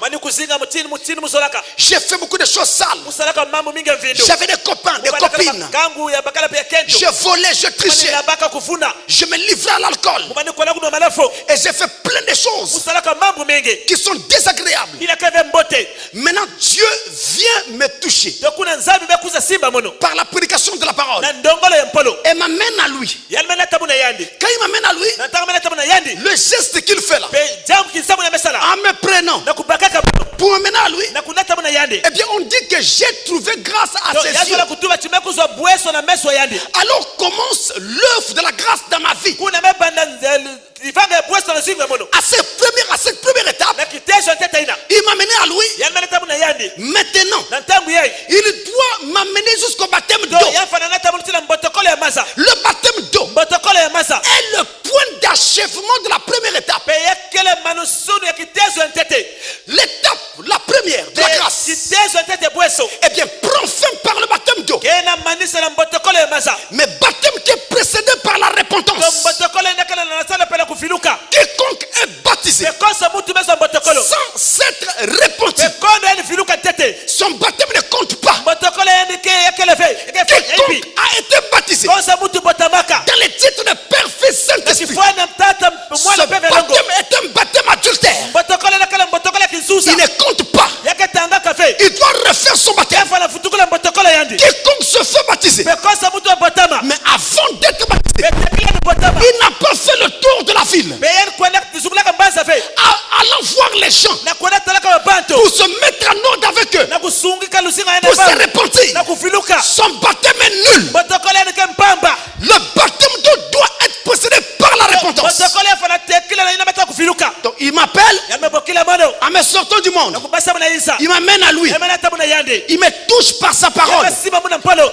J'ai fait beaucoup de choses sales. J'avais des copains, des copines. Je volais, je trichais. Je me livrais à l'alcool. Et j'ai fait plein de choses qui sont désagréables. Maintenant, Dieu vient me toucher par la prédication de la parole et m'amène à lui. Quand il m'amène à lui, le geste qu'il fait là, en me prenant pour m'amener à lui, eh bien on dit que j'ai trouvé grâce à ses yeux. Alors commence l'œuvre de la grâce dans ma vie. À cette première étape, il m'a mené à lui. Maintenant, il doit m'amener jusqu'au baptême d'eau. Le baptême d'eau est le point d'achèvement de la première étape. L'étape, la première de la grâce, eh bien prend fin par le baptême d'eau. Mais baptême qui est précédé par la repentance. Quiconque est baptisé sans s'être repenti, son baptême ne compte pas. Quiconque a été baptisé dans les titres de Père, Fils, Saint-Esprit, ce ville, allant voir les gens pour se mettre en ordre avec eux, pour se repentir. Son baptême est nul. Le baptême d'eau doit être précédé par la repentance. Donc il m'appelle en me sortant du monde. Il m'amène à lui. Il me touche par sa parole.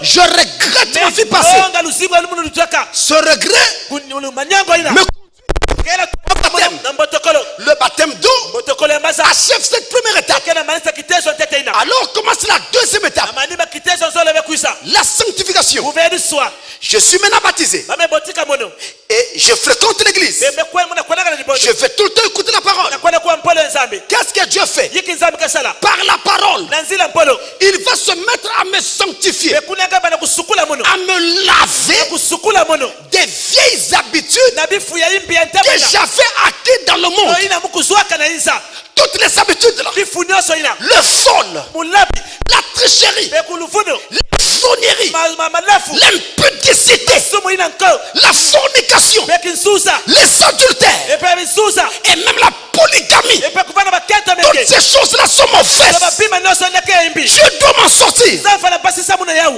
Je regrette ma vie passée. Ce regret me le baptême d'eau achève cette première étape. Alors commence la deuxième étape, la sanctification. Je suis maintenant baptisé et je fréquente l'église. Je vais tout le temps écouter la parole. Qu'est-ce que Dieu fait? Par la parole, il va se mettre à me sanctifier, à me laver des vieilles habitudes que j'avais acquis dans le monde. Toutes les habitudes là, le vol, la tricherie, l'effronnerie, l'impudicité, la fornication, les adultères et même la polygamie. Toutes ces choses là sont mauvaises. Je dois m'en sortir.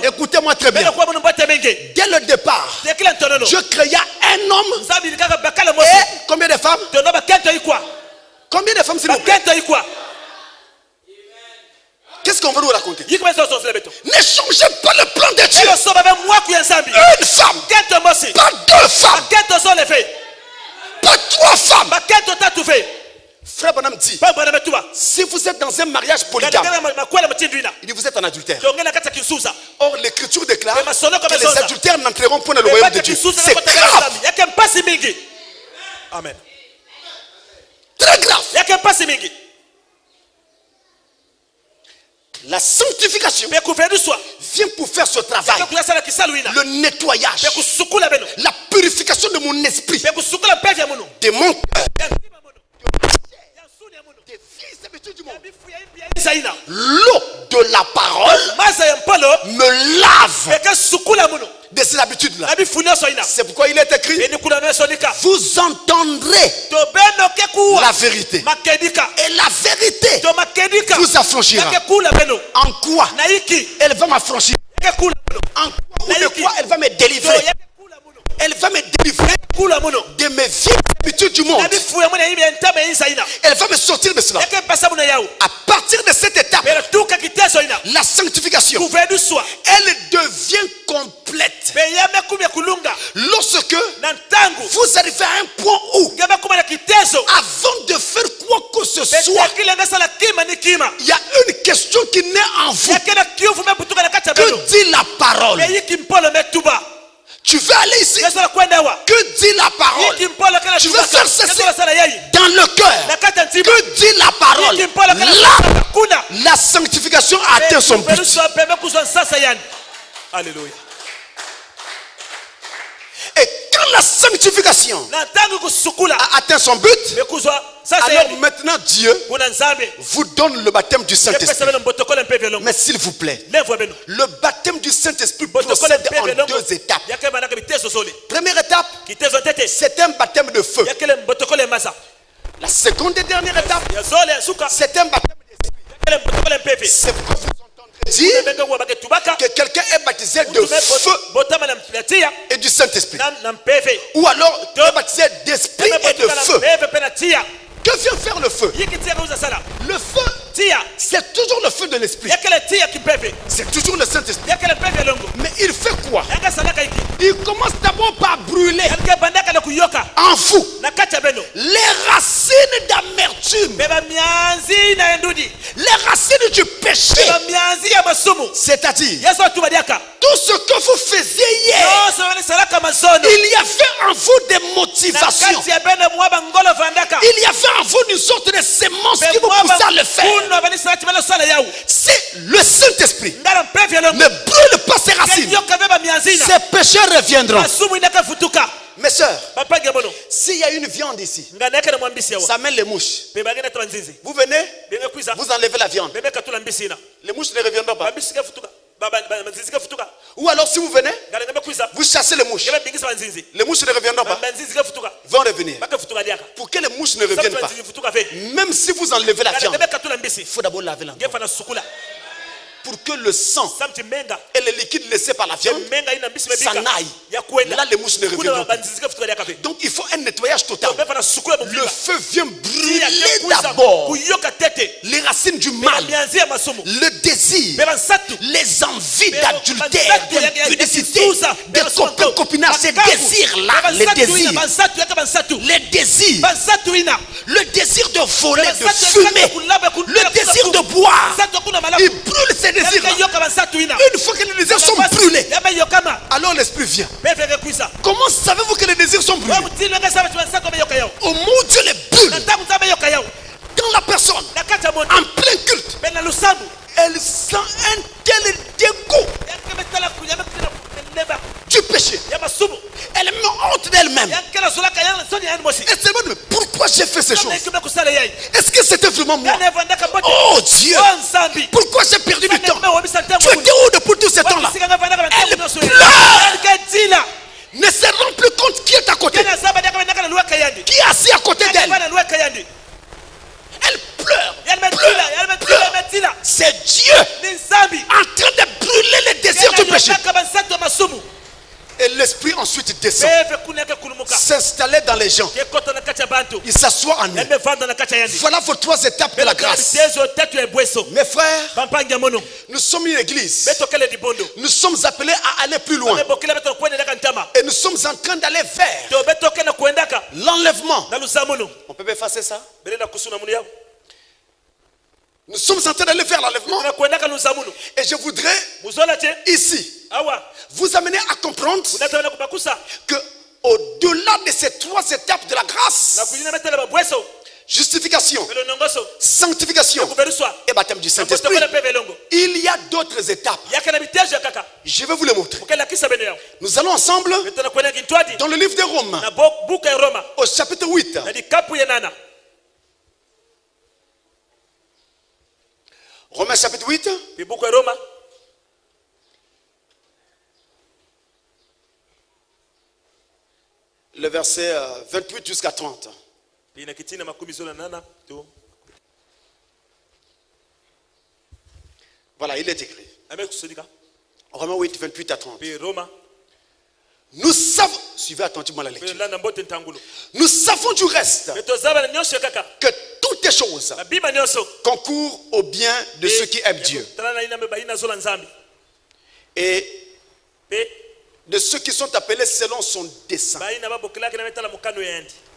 Écoutez-moi très bien. Dès le départ, Dieu créa un homme et combien de femmes? Combien de femmes, s'il vous plaît? Qu'est-ce qu'on veut nous raconter? Ne changez pas le plan de Dieu. Une femme, pas deux femmes, pas trois femmes. Frère Branham dit, si vous êtes dans un mariage polygame, il dit vous êtes en adultère. Or l'écriture déclare que les adultères n'entreront point dans le royaume de Dieu. C'est grave. Amen. Très grave. La sanctification vient pour faire ce travail. Le nettoyage, la purification de mon esprit, de mon cœur, des vieilles habitudes du monde. L'eau de la parole me lave de ces habitudes-là. C'est pourquoi il est écrit, vous entendrez la vérité et la vérité vous affranchira. En quoi elle va m'affranchir? En quoi ou de quoi elle va me délivrer? Elle va me délivrer de mes vieilles habitudes du monde. Elle va me sortir de cela. À partir de cette étape, la sanctification, elle devient complète lorsque vous arrivez à un point où, avant de faire quoi que ce soit, il y a une question qui naît en vous. Que dit la parole? Tu veux aller ici? Que dit la parole? Tu veux faire ceci dans le cœur? Que dit la parole? Là, la sanctification a atteint son but. Alléluia. Et quand la sanctification a atteint son but, alors maintenant Dieu vous donne le baptême du Saint-Esprit. Mais s'il vous plaît, le baptême du Saint-Esprit procède en deux étapes. Première étape, c'est un baptême de feu. La seconde et dernière étape, c'est un baptême d'esprit. C'est pourquoi vous entendrez dire que quelqu'un est baptisé de feu et du Saint-Esprit. Ou alors est baptisé d'esprit et de feu. Que vient faire le feu? Le feu, c'est toujours le feu de l'esprit. C'est toujours le Saint-Esprit. Mais il fait quoi? Il commence d'abord par brûler en vous les racines d'amertume, les racines du péché. C'est-à-dire tout ce que vous faisiez hier, il y avait en vous des motivations. Il y avait en vous une sorte de sémence qui vous poussait à le faire. Si le Saint-Esprit ne brûle pas ses racines, ses péchés reviendront. Mes soeurs, s'il y a une viande ici, ça mène les mouches. Vous venez, vous enlevez la viande. Les mouches ne reviendront pas. Ou alors si vous venez, vous chassez les mouches. Les mouches ne reviendront pas. Ils vont revenir. Pour que les mouches ne reviennent pas, même si vous enlevez la viande, il faut d'abord laver l'endroit. Pour que le sang et les liquides laissés par la viande s'en aillent. Là, les mouches ne reviendront pas. Donc, il faut un nettoyage total. Le feu vient brûler d'abord les racines du mal, le désir, les envies d'adultère, d'impudicité, de copinage, ces désirs-là, les désirs, le désir de voler, de fumer, le désir de boire, il brûle ces désirs. Une fois que les désirs sont brûlés, alors l'esprit vient. Comment savez-vous que les désirs sont brûlés? Au moment où Dieu les brûle dans la personne, en plein culte, elle sent un tel dégoût du péché. Elle me honte d'elle-même. Elle se demande pourquoi j'ai fait ces choses. Est-ce que c'était vraiment moi? Oh Dieu, pourquoi j'ai perdu du temps? Tu étais où depuis tout ce temps-là? Elle pleure, ne se rend plus compte qui est à côté, qui est assis à côté d'elle. Elle pleure, pleure. C'est Dieu en train de brûler les désirs du péché. Et l'esprit ensuite descend, s'installer dans les gens. Il s'assoit en eux. Voilà vos 3 étapes de la grâce. Mes frères, nous sommes une église. Nous sommes appelés à aller plus loin. Et nous sommes en train d'aller vers l'enlèvement. On peut effacer ça? Nous sommes en train d'aller vers l'enlèvement. Et je voudrais ici vous amener à comprendre que au-delà de ces 3 étapes de la grâce, justification, sanctification et baptême du Saint-Esprit, il y a d'autres étapes. Je vais vous les montrer. Nous allons ensemble dans le livre de Romains, au chapitre 8. Romains chapitre 8. Le verset 28 jusqu'à 30. Voilà, il est écrit. Romains 8, 28 à 30. Nous savons, suivez attentivement la lecture. Nous savons du reste que toutes les choses concourent au bien de ceux qui aiment Dieu et de ceux qui sont appelés selon son dessein.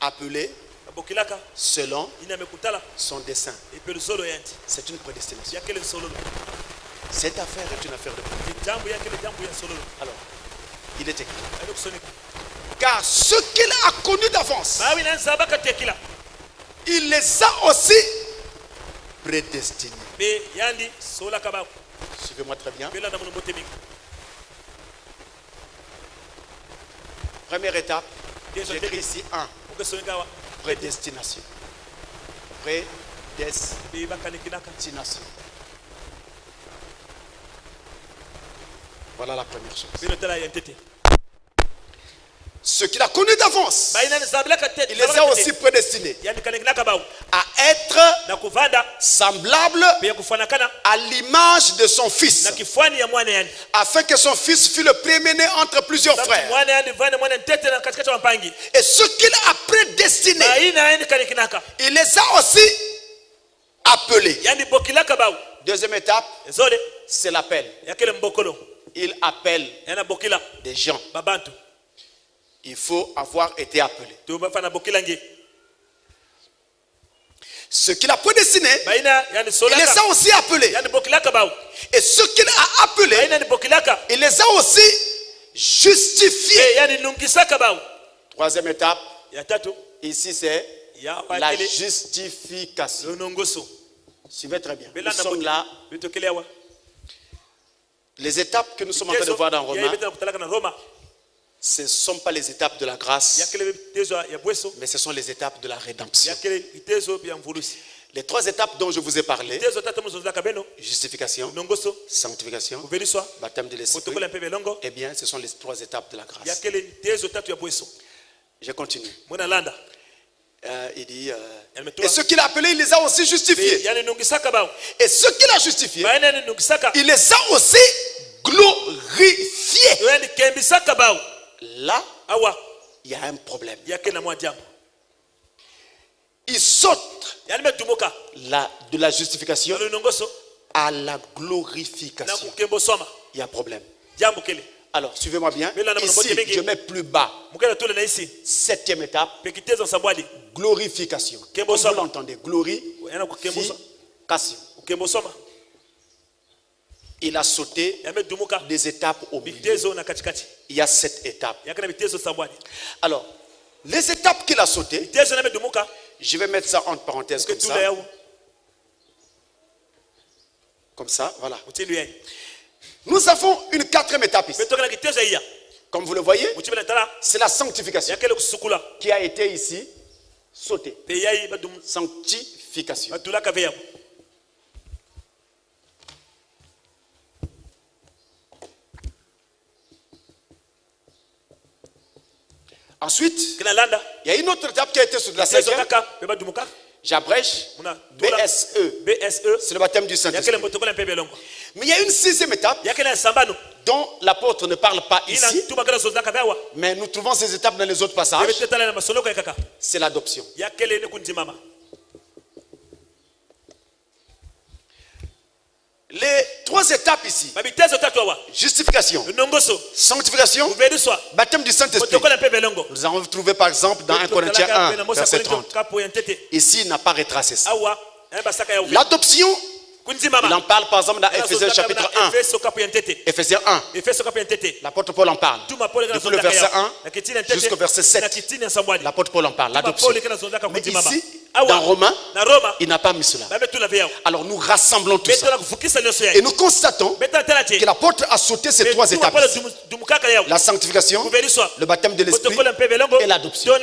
Appelés selon son dessein. C'est une prédestination. Cette affaire est une affaire de prédestination. Alors, il est écrit. Car ceux qu'il a connus d'avance, il les a aussi prédestinés. Suivez-moi très bien. Première étape, j'écris ici 1. Prédestination. Prédestination. Voilà la première chose. Ceux qu'il a connus d'avance, il les a aussi prédestinés à être semblables à l'image de son fils, afin que son fils fût le premier-né entre plusieurs frères. Et ceux qu'il a prédestinés, il les a aussi appelés. Deuxième étape, c'est l'appel. Il appelle des gens. Il faut avoir été appelé. Ce qu'il a prédestiné, il les a aussi appelés. Et ce qu'il a appelés, il les a aussi justifiés. Troisième étape, ici c'est la justification. Suivez très bien. Nous sommes là. Les étapes que nous sommes en train de voir dans Romains, ce ne sont pas les étapes de la grâce, mais ce sont les étapes de la rédemption. Les 3 étapes dont je vous ai parlé, justification, sanctification, baptême de l'esprit, eh bien, ce sont les 3 étapes de la grâce. Je continue. Il dit, et ceux qu'il a appelés, il les a aussi justifiés. Et ceux qu'il a justifiés, il les a aussi glorifiés. Là, il y a un problème. Il saute de la justification à la glorification. Il y a un problème. Alors, suivez-moi bien. Ici, je mets plus bas. 7e étape. Glorification. Comme vous l'entendez, glorification. Il a sauté des étapes au milieu. Il y a 7 étapes. Alors, les étapes qu'il a sautées, je vais mettre ça entre parenthèses comme ça. Comme ça, voilà. Nous avons une 4e étape ici. Comme vous le voyez, c'est la sanctification qui a été ici sautée. Sanctification. Ensuite, il y a une autre étape qui a été sur la 5e. J'abrège. BSE. C'est le baptême du Saint-Esprit. Mais il y a une 6e étape dont l'apôtre ne parle pas ici. Mais nous trouvons ces étapes dans les autres passages. C'est l'adoption. Les 3 étapes ici: justification, sanctification, baptême du Saint-Esprit. Nous avons trouvé par exemple dans 1 Corinthiens 1, verset 30. Ici, il n'a pas retracé ça. L'adoption, il en parle par exemple dans Ephésiens chapitre 1. Ephésiens 1. L'apôtre Paul en parle. Depuis le verset 1 jusqu'au verset 7. L'apôtre Paul en parle. L'adoption. Mais ici, dans Romains, il n'a pas mis cela. Alors nous rassemblons tout ça. Et nous constatons que l'apôtre a sauté ces 3 étapes. La sanctification, le baptême de l'esprit et l'adoption.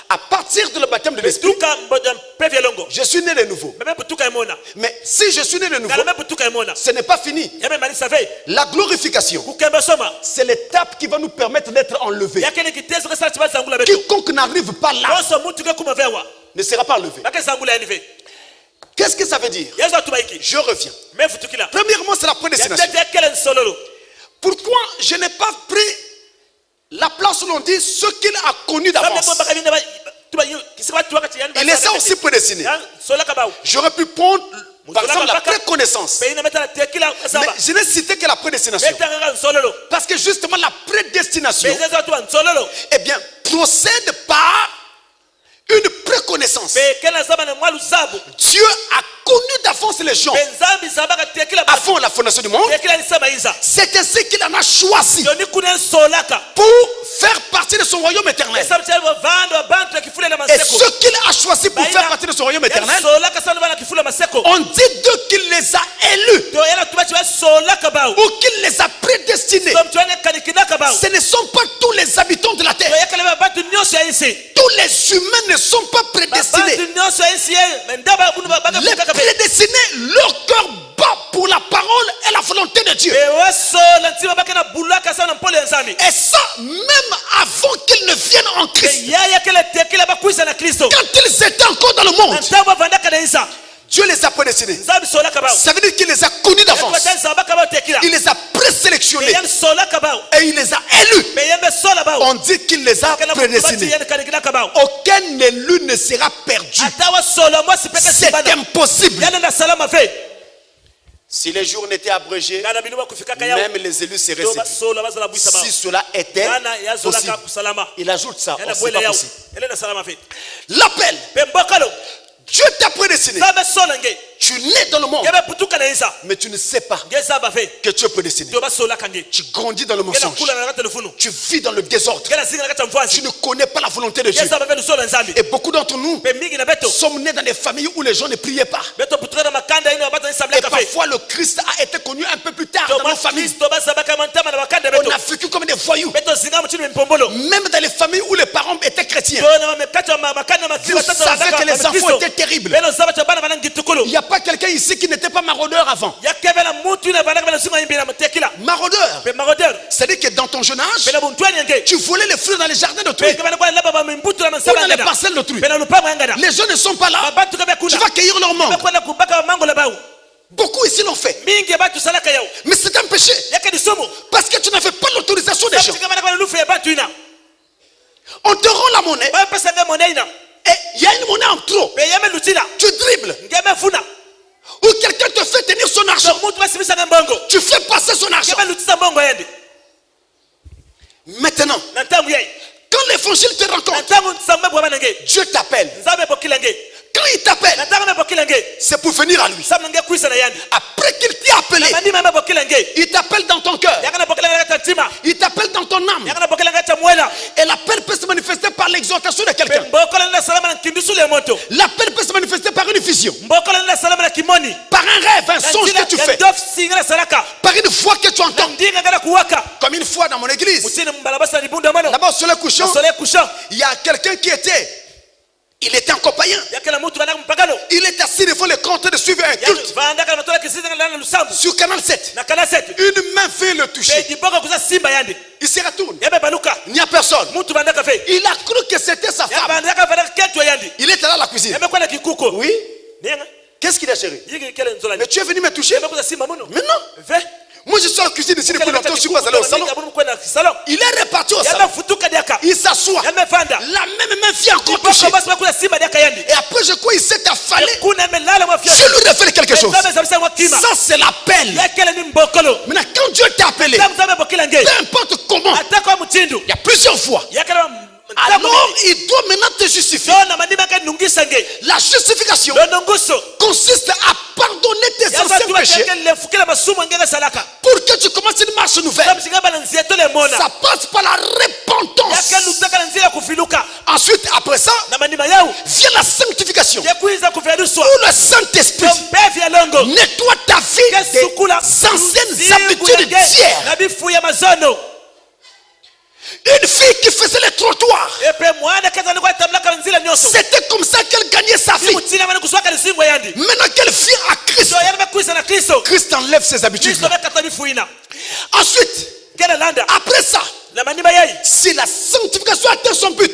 À partir de le baptême de l'esprit, je suis né de nouveau. Mais si je suis né de nouveau, ce n'est pas fini. La glorification, c'est l'étape qui va nous permettre d'être enlevés. Quiconque n'arrive pas là ne sera pas enlevé. Qu'est-ce que ça veut dire? Je reviens. Premièrement, c'est la prédestination. Pourquoi je n'ai pas pris la place où l'on dit ce qu'il a connu d'avance? Il les a aussi prédestinés. J'aurais pu prendre par exemple la préconnaissance, mais je n'ai cité que la prédestination, parce que justement la prédestination, eh bien, procède par une préconnaissance. Dieu a connu d'avance les gens avant la fondation du monde. C'est ainsi qu'il en a choisi pour faire partie de son royaume éternel. Et ceux qu'il a choisi pour faire partie de son royaume éternel, on dit d'eux qu'il les a élus ou qu'il les a prédestinés. Ce ne sont pas tous les habitants de la terre. Tous les humains ne sont pas prédestinés. Les prédestinés, leur cœur bat pour la parole et la volonté de Dieu. Et ça, même avant qu'ils ne viennent en Christ. Quand ils étaient encore dans le monde, Dieu les a prédestinés. Ça veut dire qu'il les a connus d'avance. Il les a présélectionnés. Et il les a élus. On dit qu'il les a prédestinés. Aucun élu ne sera perdu. C'est impossible. Si les jours n'étaient abrégés, même les élus seraient séduits. Si cela était possible. Il ajoute ça. C'est pas possible. L'appel. Dieu t'a prédestiné. Tu nais dans le monde, mais tu ne sais pas que tu es prédestiné. Tu grandis dans le mensonge. Tu vis dans le désordre. Tu ne connais pas la volonté de Dieu. Et beaucoup d'entre nous sommes nés dans des familles où les gens ne priaient pas. Et parfois le Christ a été connu un peu plus tard dans nos familles. On a vécu comme des voyous. Même dans les familles où les parents étaient chrétiens. Vous savez que les enfants étaient terribles. ici qui n'était pas maraudeur avant. Maraudeur. C'est-à-dire que dans ton jeune âge, tu volais les fruits dans les jardins d'autrui ou dans les parcelles d'autrui. Les gens ne sont pas là. Tu vas cueillir leur mangue. Beaucoup ici l'ont fait. Mais c'est un péché. Parce que tu n'avais pas l'autorisation des gens. On te rend la monnaie. Et il y a une monnaie en trop. Tu dribbles. Ou quelqu'un te fait tenir son argent. Tu fais passer son argent. Maintenant, quand l'évangile te rencontre, Dieu t'appelle. Quand il t'appelle, c'est pour venir à lui. Après qu'il t'ait appelé, il t'appelle dans ton cœur. Il t'appelle dans ton âme. Et l'appel peut se manifester par l'exhortation de quelqu'un. L'appel peut se manifester par une vision, par un rêve, un songe que tu fais, par une voix que tu entends. Comme une fois dans mon église, là-bas au soleil couchant, il y a quelqu'un qui était, il était encore païen. Il est assis devant l'écran en train de suivre un culte sur Canal 7. Une main fait le toucher. Il se retourne. Il n'y a personne. Il a cru que c'était sa femme. Il est allé à la cuisine. Oui. Qu'est-ce qu'il a, chéri? Mais tu es venu me toucher? Mais non. Moi je suis à la cuisine ici depuis longtemps, je suis pas allé au salon. Il est reparti au salon. Il s'assoit. La même main vient encore toucher. Et après je crois qu'il s'est affalé. Je lui révèle quelque chose. Ça c'est l'appel. Maintenant quand Dieu t'a appelé, peu importe comment, il y a plusieurs fois. Alors il doit maintenant te justifier. La justification consiste à pardonner tes anciens péchés pour que tu commences une marche nouvelle. Ça passe par la repentance. Ensuite, après ça, vient la sanctification, où le Saint-Esprit nettoie ta vie des anciennes habitudes d'hier. Une fille qui faisait les trottoirs, c'était comme ça qu'elle gagnait sa vie. Maintenant qu'elle vient à Christ, Christ enlève ses habitudes. Ensuite, après ça, si la sanctification atteint son but,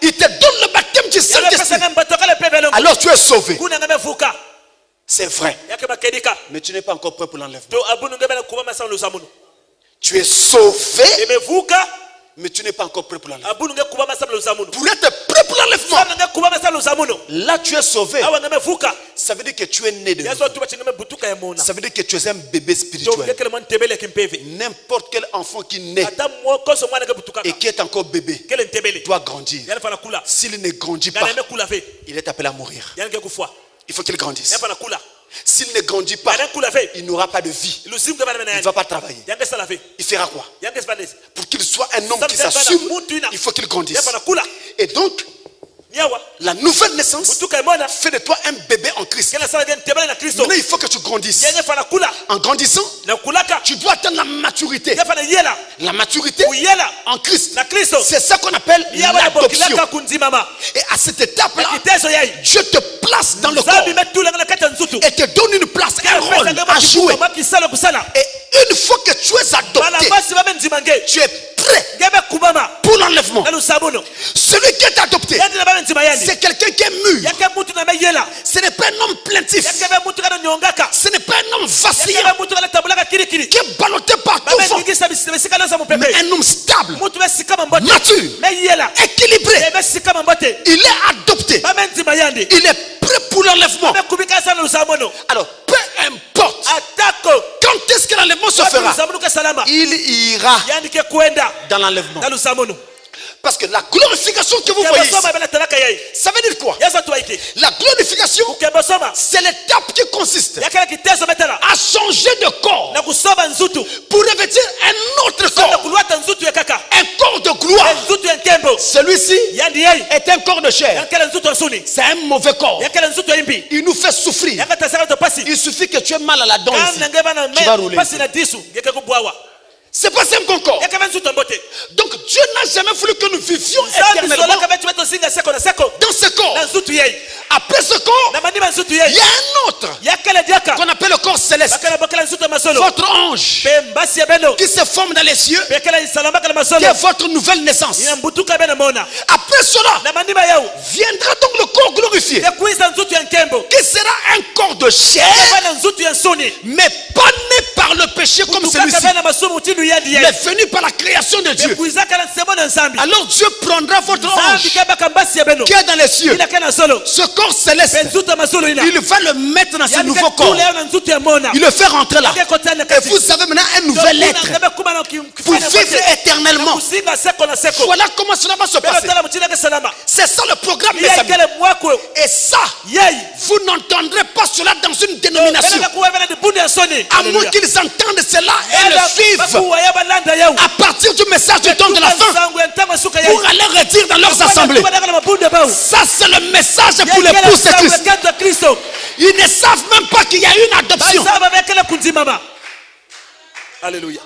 il te donne le baptême du Saint-Esprit. Alors tu es sauvé. C'est vrai. Mais tu n'es pas encore prêt pour l'enlèvement. Tu es sauvé, mais tu n'es pas encore prêt pour l'enlèvement. Pour être prêt pour l'enlèvement, là tu es sauvé. Ça veut dire que tu es né de nouveau. Ça veut dire que tu es un bébé spirituel. N'importe quel enfant qui naît et qui est encore bébé doit grandir. S'il ne grandit pas, il est appelé à mourir. Il faut qu'il grandisse. S'il ne grandit pas, il n'aura pas de vie. Il ne va pas travailler. Il fera quoi? Pour qu'il soit un homme qui s'assume, il faut qu'il grandisse. Et donc, la nouvelle naissance fait de toi un bébé en Christ. Maintenant, il faut que tu grandisses. En grandissant, tu dois atteindre la maturité. La maturité en Christ, c'est ça qu'on appelle l'adoption. Et à cette étape-là, Dieu te place dans le corps et te donne une place, un rôle à jouer. Et une fois que tu es adopté, tu es prêt pour l'enlèvement. Celui qui est adopté, c'est quelqu'un qui est mûr. Ce n'est pas un homme plaintif. Ce n'est pas un homme vacillant qui est ballotté par tout vent, mais un homme stable, mature, équilibré. Il est adopté. Il est prêt pour l'enlèvement. Alors peu importe quand est-ce que l'enlèvement se fera, il ira dans l'enlèvement. Parce que la glorification que vous voyez ici, ça veut dire quoi? La glorification, c'est l'étape qui consiste à changer de corps pour revêtir un autre corps, un corps de gloire. Celui-ci est un corps de chair. C'est un mauvais corps. Il nous fait souffrir. Il suffit que tu aies mal à la dent ici, tu vas rouler. C'est pas simple encore. Donc Dieu n'a jamais voulu que nous vivions éternellement dans ce corps. À Après ce corps, il y a un autre qu'on appelle le corps céleste. Votre ange qui se forme dans les cieux, qui est votre nouvelle naissance. Après cela, viendra donc le corps glorifié, qui sera un corps de chair, mais pas né par le péché comme celui-ci, mais venu par la création de Dieu. Alors Dieu prendra votre ange qui est dans les cieux, ce corps céleste, il va le mettre dans ce nouveau corps, il le fait rentrer là, et vous avez maintenant un nouvel être pour vivre éternellement. Voilà comment cela va se passer. C'est ça le programme, mes amis. Et ça, vous n'entendrez pas cela dans une dénomination, à moins qu'ils entendent cela et le vivent à partir du message du temps de la fin, pour aller redire dans leurs assemblées. Ça, c'est le message pour l'épouse de Christ. Ils ne savent même pas qu'il y a une adoption. Alléluia.